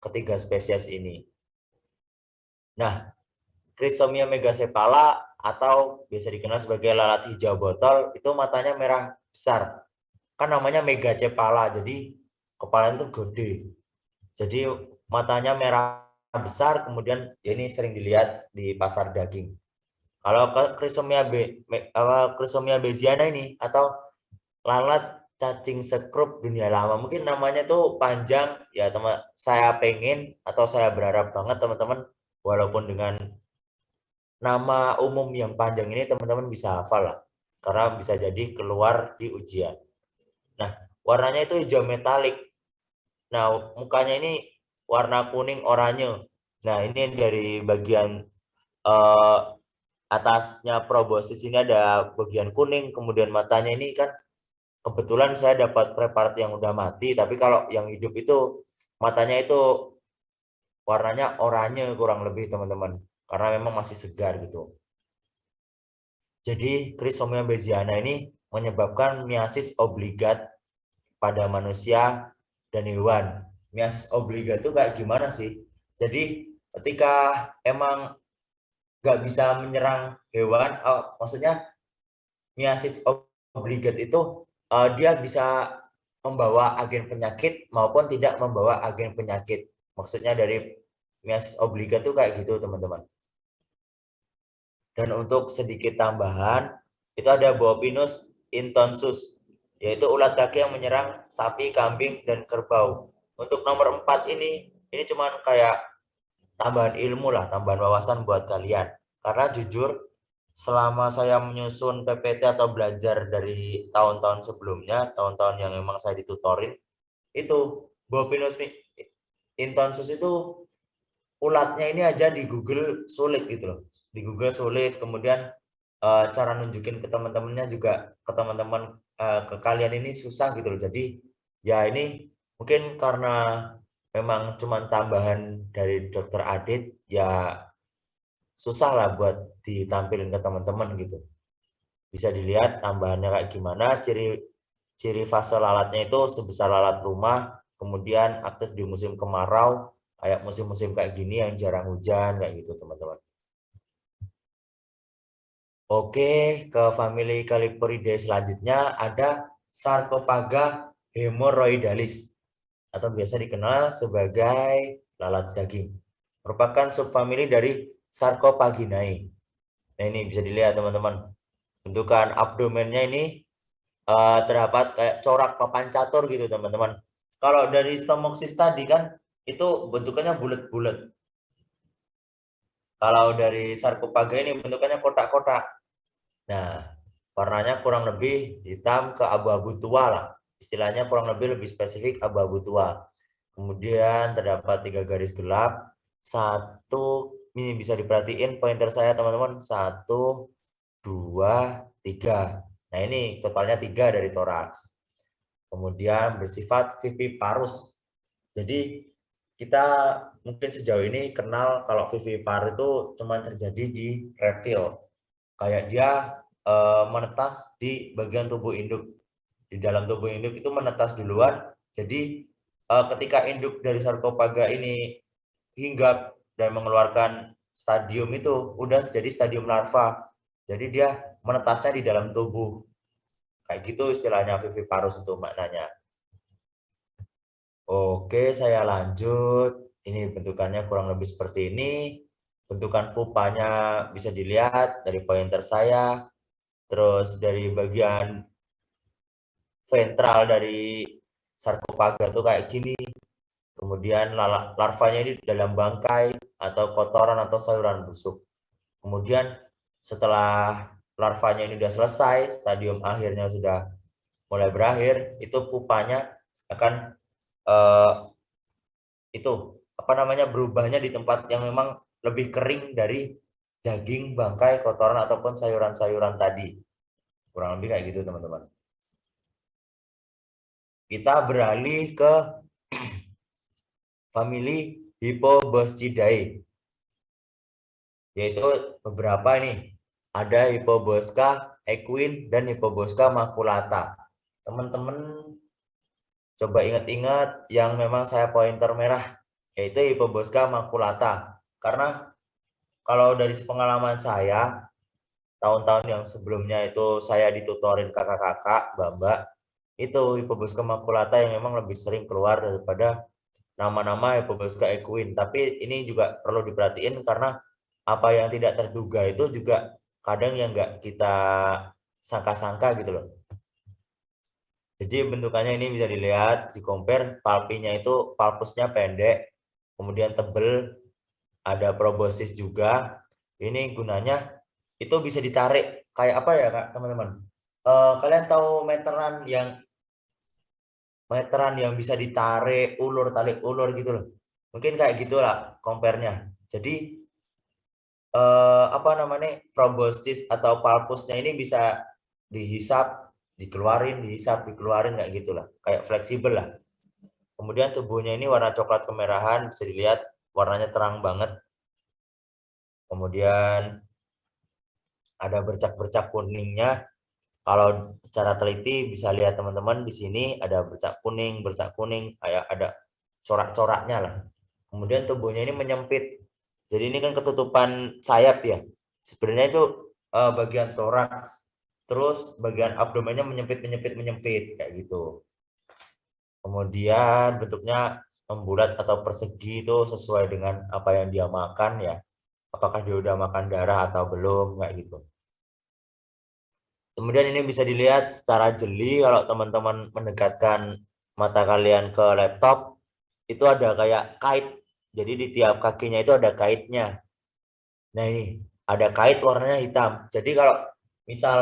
ketiga spesies ini. Nah, Chrysomia megacephala atau biasa dikenal sebagai lalat hijau botol, itu matanya merah besar. Kan namanya megacephala, jadi kepalanya itu gede. Jadi matanya merah besar, kemudian ini sering dilihat di pasar daging. Kalau Chrysomia beziana ini atau lalat cacing sekrup dunia lama, mungkin namanya tuh panjang ya teman. Saya pengen atau saya berharap banget teman-teman, walaupun dengan nama umum yang panjang ini teman-teman bisa hafal lah, karena bisa jadi keluar di ujian. Nah, warnanya itu hijau metalik. Nah, mukanya ini warna kuning oranye. Nah, ini dari bagian atasnya proboscis ini ada bagian kuning, kemudian matanya ini kan kebetulan saya dapat preparat yang udah mati, tapi kalau yang hidup itu matanya itu warnanya oranye kurang lebih teman-teman, karena memang masih segar gitu. Jadi Chrysomia beziana ini menyebabkan miasis obligat pada manusia dan hewan. Miasis obligat itu kayak gimana sih? Jadi ketika emang nggak bisa menyerang hewan, maksudnya miasis obligat itu dia bisa membawa agen penyakit maupun tidak membawa agen penyakit. Maksudnya dari miasis obligat itu kayak gitu teman-teman. Dan untuk sedikit tambahan, itu ada Bopinus intonsus, yaitu ulat kaki yang menyerang sapi, kambing, dan kerbau. Untuk nomor 4 ini cuman kayak tambahan ilmu lah, tambahan wawasan buat kalian. Karena jujur, selama saya menyusun PPT atau belajar dari tahun-tahun sebelumnya, tahun-tahun yang memang saya ditutorin, itu Bopinus Intonsus itu ulatnya ini aja di Google sulit gitu loh. Di Google sulit, kemudian cara nunjukin ke teman-temannya juga ke teman-teman ke kalian ini susah gitu loh. Jadi ya ini mungkin karena memang cuma tambahan dari Dokter Adit, ya susah lah buat ditampilin ke teman-teman gitu. Bisa dilihat tambahannya kayak gimana, ciri fase lalatnya itu sebesar lalat rumah, kemudian aktif di musim kemarau, kayak musim-musim kayak gini yang jarang hujan kayak gitu teman-teman. Oke, ke famili Caliporidae selanjutnya ada Sarcophaga hemorrhoidalis atau biasa dikenal sebagai lalat daging. Merupakan subfamili dari Sarcophaginae. Nah, ini bisa dilihat teman-teman. Bentukan abdomennya ini terdapat kayak corak papan catur gitu teman-teman. Kalau dari Stomoxys tadi kan itu bentukannya bulat-bulat. Kalau dari Sarcophaga ini bentukannya kotak-kotak. Nah, warnanya kurang lebih hitam ke abu-abu tua lah. Istilahnya kurang lebih spesifik abu-abu tua. Kemudian terdapat 3 garis gelap. Satu, ini bisa diperhatiin pointer saya teman-teman. 1, 2, 3. Nah ini totalnya 3 dari toraks. Kemudian bersifat viviparus. Jadi kita mungkin sejauh ini kenal kalau vivipar itu cuma terjadi di reptil. Kayak dia menetas di bagian tubuh induk. Di dalam tubuh induk itu menetas duluan. Jadi ketika induk dari Sarcophaga ini hinggap dan mengeluarkan stadium itu udah jadi stadium larva. Jadi dia menetasnya di dalam tubuh. Kayak gitu istilahnya viviparus itu maknanya. Oke, saya lanjut. Ini bentukannya kurang lebih seperti ini. Bentukan pupanya bisa dilihat dari pointer saya. Terus dari bagian ventral dari Sarcophaga itu kayak gini. Kemudian larvanya ini dalam bangkai atau kotoran atau sayuran busuk. Kemudian setelah larvanya ini sudah selesai, stadium akhirnya sudah mulai berakhir, itu pupanya akan eh, itu apa namanya berubahnya di tempat yang memang lebih kering dari daging, bangkai, kotoran ataupun sayuran-sayuran tadi. Kurang lebih kayak gitu teman-teman. Kita beralih ke famili Hippoboscidae, yaitu beberapa ini. Ada Hippobosca equine dan Hippobosca maculata. Teman-teman coba ingat-ingat yang memang saya pointer merah, yaitu Hippobosca maculata. Karena kalau dari pengalaman saya, tahun-tahun yang sebelumnya itu saya ditutorin kakak-kakak, mbak-mbak, itu Hippobosca maculata yang memang lebih sering keluar daripada nama-nama Hippobosca equine. Tapi ini juga perlu diperhatiin karena apa yang tidak terduga itu juga kadang yang nggak kita sangka-sangka gitu loh. Jadi bentukannya ini bisa dilihat, di compare palpinya itu palpusnya pendek, kemudian tebel, ada proboscis juga. Ini gunanya itu bisa ditarik kayak apa ya kak teman-teman? Kalian tahu meteran yang bisa ditarik ulur tarik ulur gitu loh. Mungkin kayak gitulah compare-nya. Jadi apa namanya proboscis atau palpusnya ini bisa dihisap, dikeluarin, dihisap, dikeluarin kayak gitulah. Kayak fleksibel lah. Kemudian tubuhnya ini warna coklat kemerahan, bisa dilihat warnanya terang banget. Kemudian ada bercak-bercak kuningnya. Kalau secara teliti bisa lihat teman-teman di sini ada bercak kuning, kayak ada corak-coraknya lah. Kemudian tubuhnya ini menyempit. Jadi ini kan ketutupan sayap ya. Sebenarnya itu bagian toraks, terus bagian abdomennya menyempit kayak gitu. Kemudian bentuknya membulat atau persegi itu sesuai dengan apa yang dia makan ya. Apakah dia udah makan darah atau belum kayak gitu. Kemudian ini bisa dilihat secara jeli kalau teman-teman mendekatkan mata kalian ke laptop, itu ada kayak kite. Jadi di tiap kakinya itu ada kaitnya. Nah ini ada kait warnanya hitam. Jadi kalau misal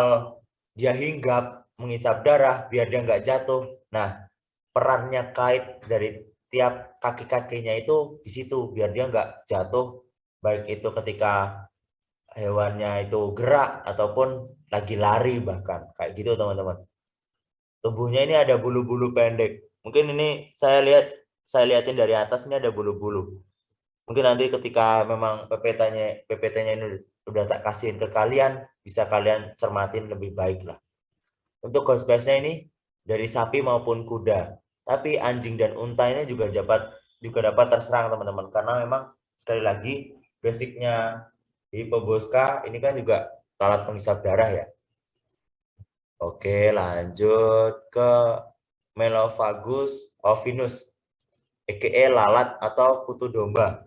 dia hinggap menghisap darah biar dia nggak jatuh. Nah perannya kait dari tiap kaki-kakinya itu di situ biar dia nggak jatuh. Baik itu ketika hewannya itu gerak ataupun lagi lari bahkan kayak gitu teman-teman. Tubuhnya ini ada bulu-bulu pendek. Mungkin ini saya lihatin dari atas ini ada bulu-bulu. Mungkin nanti ketika memang PPT-nya ini udah tak kasihin ke kalian, bisa kalian cermatin lebih baik lah. Untuk host base-nya ini dari sapi maupun kuda. Tapi anjing dan unta ini juga dapat terserang teman-teman karena memang sekali lagi basicnya Hippobosca ini kan juga lalat penghisap darah ya. Oke, lanjut ke Melophagus ovinus, aka lalat atau kutu domba.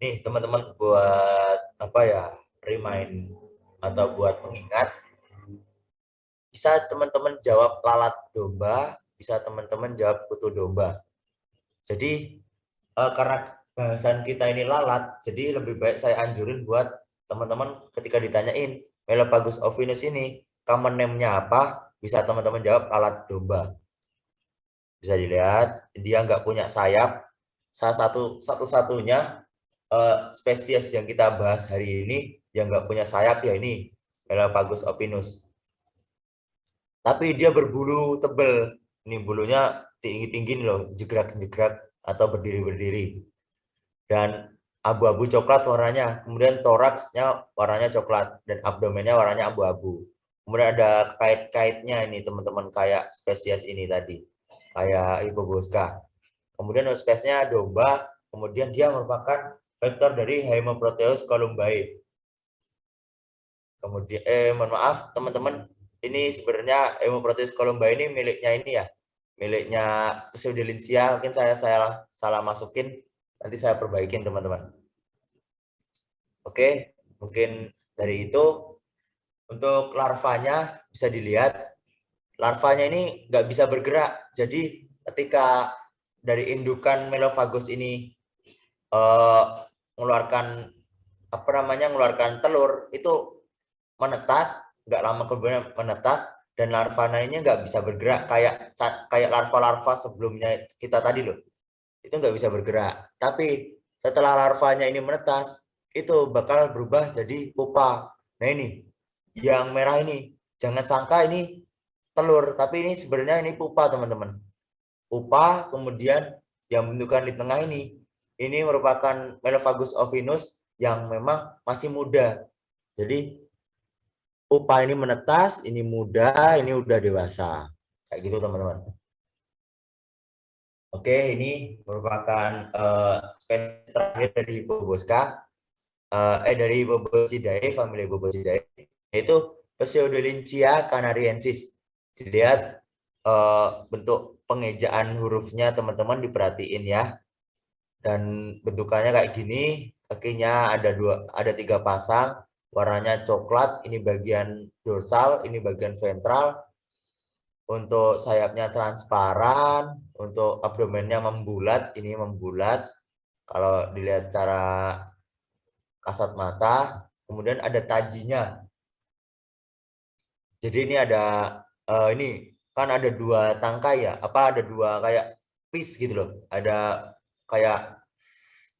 Nih teman-teman buat apa ya, remind atau buat pengingat, bisa teman-teman jawab lalat domba, bisa teman-teman jawab kutu domba. Jadi karena bahasan kita ini lalat, jadi lebih baik saya anjurin buat teman-teman ketika ditanyain Melophagus ovinus ini common name-nya apa, bisa teman-teman jawab lalat domba. Bisa dilihat dia nggak punya sayap. Satu-satunya spesies yang kita bahas hari ini yang nggak punya sayap ya ini Melophagus opinus. Tapi dia berbulu tebel. Ini bulunya tinggi-tinggi loh, jegrak-jegrak atau berdiri-berdiri. Dan abu-abu coklat warnanya. Kemudian toraksnya warnanya coklat dan abdomennya warnanya abu-abu. Kemudian ada kait-kaitnya ini teman-teman kayak spesies ini tadi. Kayak Hippobosca. Kemudian spesiesnya domba, kemudian dia merupakan vektor dari Haemoproteus columbae. Kemudian mohon maaf teman-teman, ini sebenarnya Haemoproteus columbae ini ya, miliknya Pseudolincia. Mungkin saya salah masukin, nanti saya perbaikin teman-teman. Oke, mungkin dari itu untuk larvanya bisa dilihat, larvanya ini nggak bisa bergerak. Jadi ketika dari indukan Melophagus ini mengeluarkan mengeluarkan telur, itu menetas, nggak lama kemudian menetas, dan larvanya ini nggak bisa bergerak kayak larva-larva sebelumnya kita tadi loh, itu nggak bisa bergerak. Tapi setelah larvanya ini menetas, itu bakal berubah jadi pupa. Nah ini yang merah ini, jangan sangka ini telur, tapi ini sebenarnya ini pupa teman-teman. Pupa, kemudian yang bentukan di tengah ini merupakan Melophagus ovinus yang memang masih muda. Jadi pupa ini menetas, ini muda, ini udah dewasa. Kayak gitu teman-teman. Oke, ini merupakan spesies terakhir dari Hippobosca, dari Hippobosidae, famili Hippobosidae, yaitu Pseudolincia canariensis. Dilihat bentuk pengejaan hurufnya teman-teman, diperhatiin ya. Dan bentukannya kayak gini, kakinya ada 3 pasang, warnanya coklat, ini bagian dorsal, ini bagian ventral. Untuk sayapnya transparan, untuk abdomennya membulat, ini membulat kalau dilihat secara kasat mata. Kemudian ada tajinya. Jadi ini ada ini kan ada 2 tangkai ya, ada 2 kayak piece gitu loh. Ada kayak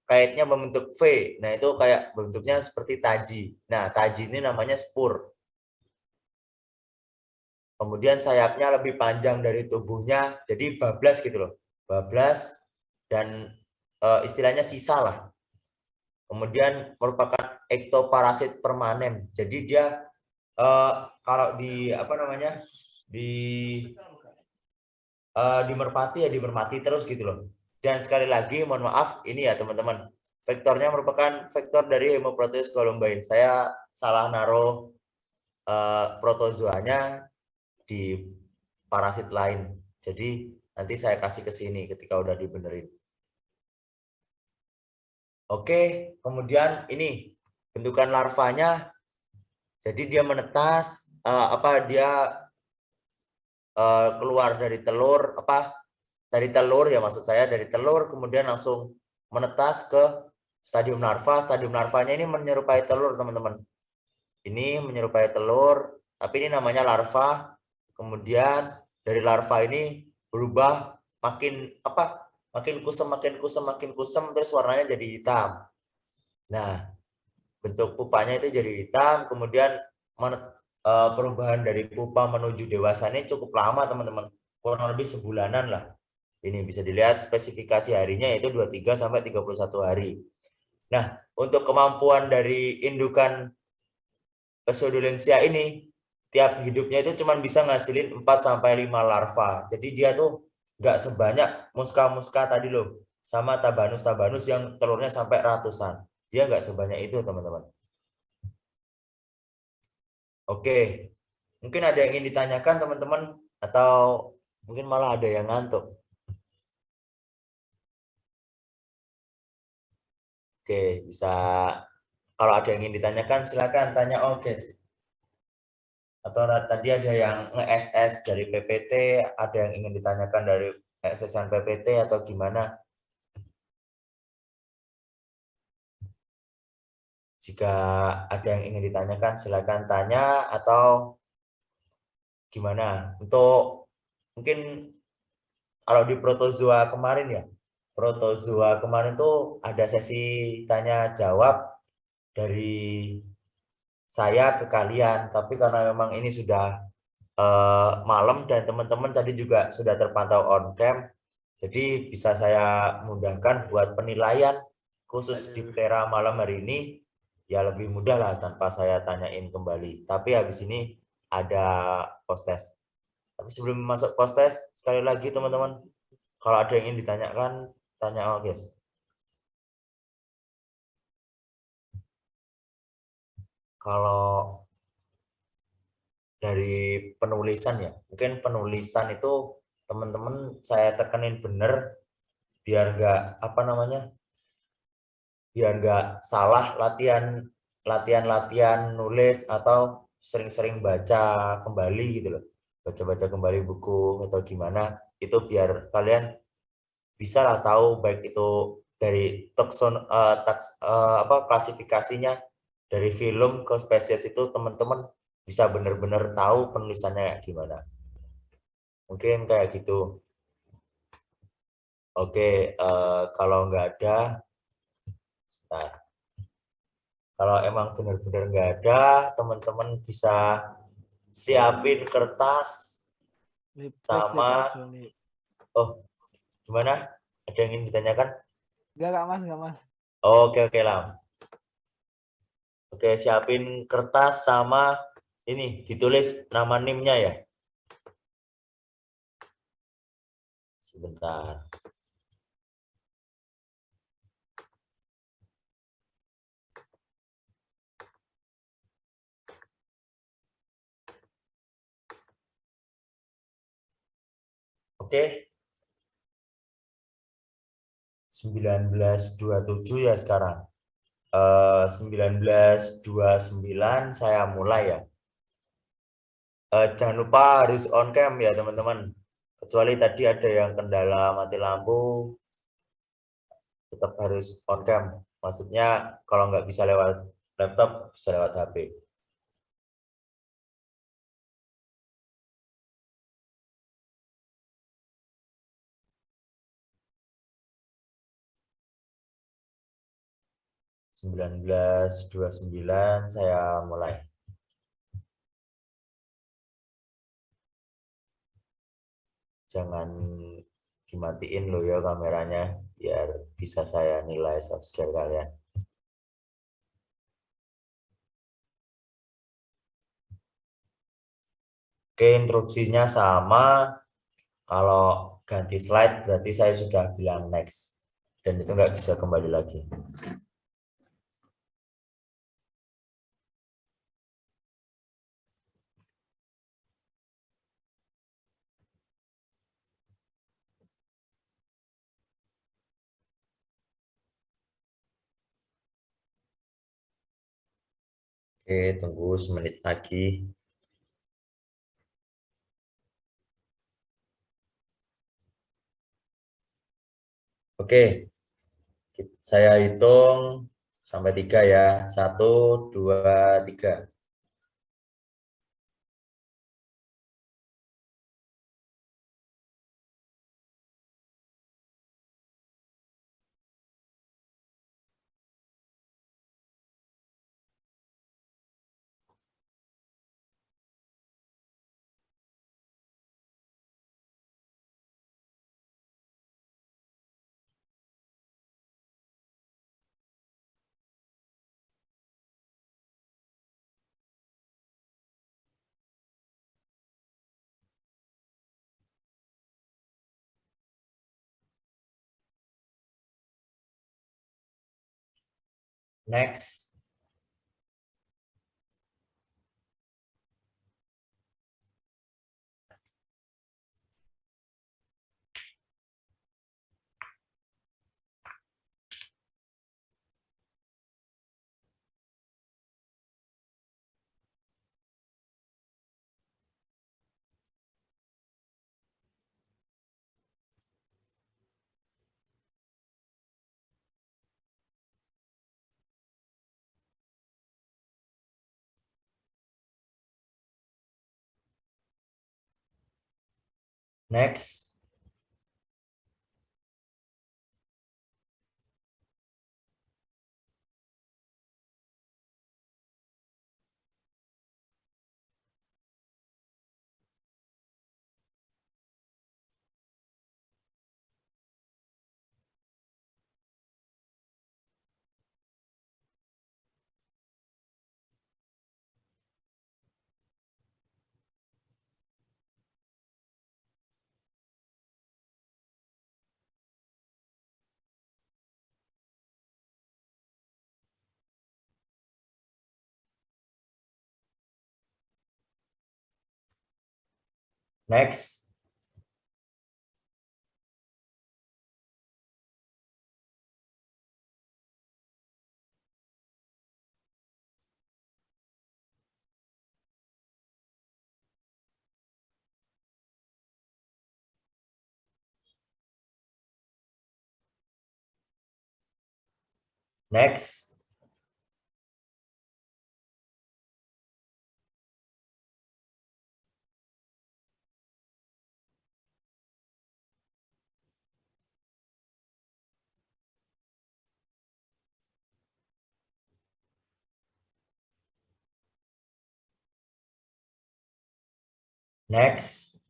kaitnya membentuk V. Nah, itu kayak bentuknya seperti taji. Nah, taji ini namanya spur. Kemudian sayapnya lebih panjang dari tubuhnya, jadi bablas gitu loh. Bablas dan istilahnya sisa lah. Kemudian merupakan ektoparasit permanen. Jadi dia kalau di di merpati ya di merpati terus gitu loh. Dan sekali lagi mohon maaf ini ya teman-teman, vektornya merupakan vektor dari Haemoproteus columbae. Saya salah naruh protozoanya di parasit lain. Jadi nanti saya kasih ke sini ketika udah dibenerin. Oke, kemudian ini bentukan larvanya. Jadi dia menetas, dia keluar dari telur, dari telur ya maksud saya, dari telur kemudian langsung menetas ke stadium larva. Stadium larvanya ini menyerupai telur, teman-teman. Ini menyerupai telur, tapi ini namanya larva. Kemudian dari larva ini berubah makin makin kusam, terus warnanya jadi hitam. Nah, bentuk pupanya itu jadi hitam, kemudian perubahan dari pupa menuju dewasa ini cukup lama, teman-teman. Kurang lebih sebulanan lah. Ini bisa dilihat spesifikasi harinya yaitu 23 sampai 31 hari. Nah, untuk kemampuan dari indukan Pseudolensia ini, tiap hidupnya itu cuma bisa ngasilin 4 sampai 5 larva. Jadi dia tuh nggak sebanyak muska-muska tadi loh, sama tabanus-tabanus yang telurnya sampai ratusan. Dia nggak sebanyak itu, teman-teman. Oke, mungkin ada yang ingin ditanyakan, teman-teman, atau mungkin malah ada yang ngantuk. Oke, bisa. Kalau ada yang ingin ditanyakan, silakan tanya. Oke. Atau tadi ada yang nge-SS dari PPT, ada yang ingin ditanyakan dari SSN PPT atau gimana? Jika ada yang ingin ditanyakan, silakan tanya atau gimana. Untuk mungkin kalau di protozoa kemarin ya, protozoa kemarin tuh ada sesi tanya jawab dari saya ke kalian, tapi karena memang ini sudah malam dan teman-teman tadi juga sudah terpantau on cam, jadi bisa saya mudahkan buat penilaian khusus Diptera malam hari ini, ya lebih mudah lah tanpa saya tanyain kembali. Tapi habis ini ada post test. Tapi sebelum masuk post test, sekali lagi teman-teman, kalau ada yang ingin ditanyakan, tanya guys. Kalau dari penulisan ya, mungkin penulisan itu teman-teman saya tekenin bener biar nggak biar nggak salah latihan nulis atau sering-sering baca kembali gitu loh, baca-baca kembali buku atau gimana, itu biar kalian bisa lah tahu baik itu dari klasifikasinya dari film ke spesies itu, teman-teman bisa benar-benar tahu penulisannya gimana, mungkin kayak gitu. Oke, kalau nggak ada, nah, kalau emang benar-benar nggak ada, teman-teman bisa siapin kertas sama, oh gimana? Ada yang ingin ditanyakan? Enggak mas. Oke Lam. Oke, siapin kertas sama ini ditulis nama NIM-nya ya. Sebentar. Oke. 1927 ya sekarang. 1929 saya mulai ya. Jangan lupa harus on cam ya teman-teman. Kecuali tadi ada yang kendala mati lampu, tetap harus on cam. Maksudnya kalau nggak bisa lewat laptop, bisa lewat HP. Sembilan belas dua puluh sembilan saya mulai. Jangan dimatiin loh ya kameranya, biar bisa saya nilai soft skill kalian. Oke, instruksinya sama. Kalau ganti slide berarti saya sudah bilang next. Dan itu nggak bisa kembali lagi. Oke, tunggu semenit lagi. Oke, Saya hitung sampai 3 ya. 1, 2, 3. Next. Next. Next. Next.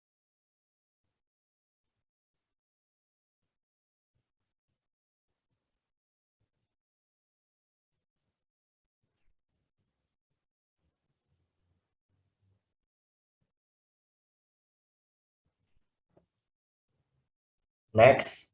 Next. Next. Next.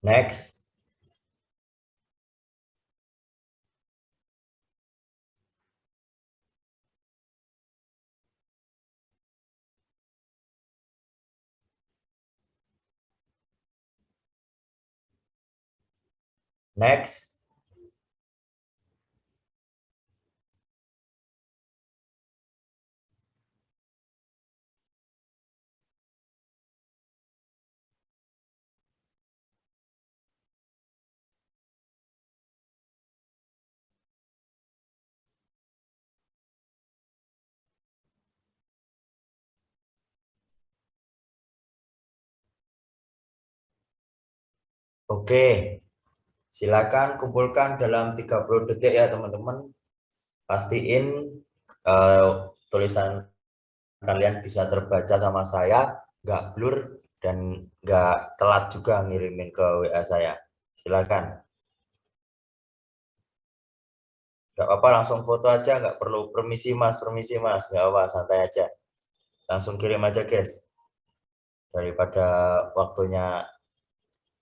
Next. Next. Oke, silakan kumpulkan dalam 30 detik ya teman-teman. Pastiin tulisan kalian bisa terbaca sama saya, nggak blur dan nggak telat juga ngirimin ke WA saya. Silakan. Nggak apa-apa, langsung foto aja, nggak perlu permisi mas, nggak apa, santai aja. Langsung kirim aja guys, daripada waktunya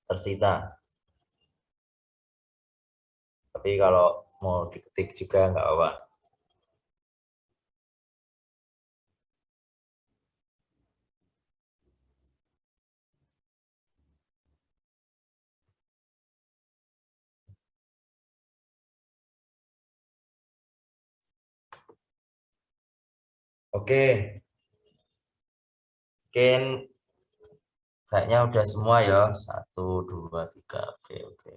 tersita. Tapi kalau mau diketik juga nggak apa. Oke, mungkin kayaknya udah semua ya. 1, 2, 3. Oke, oke.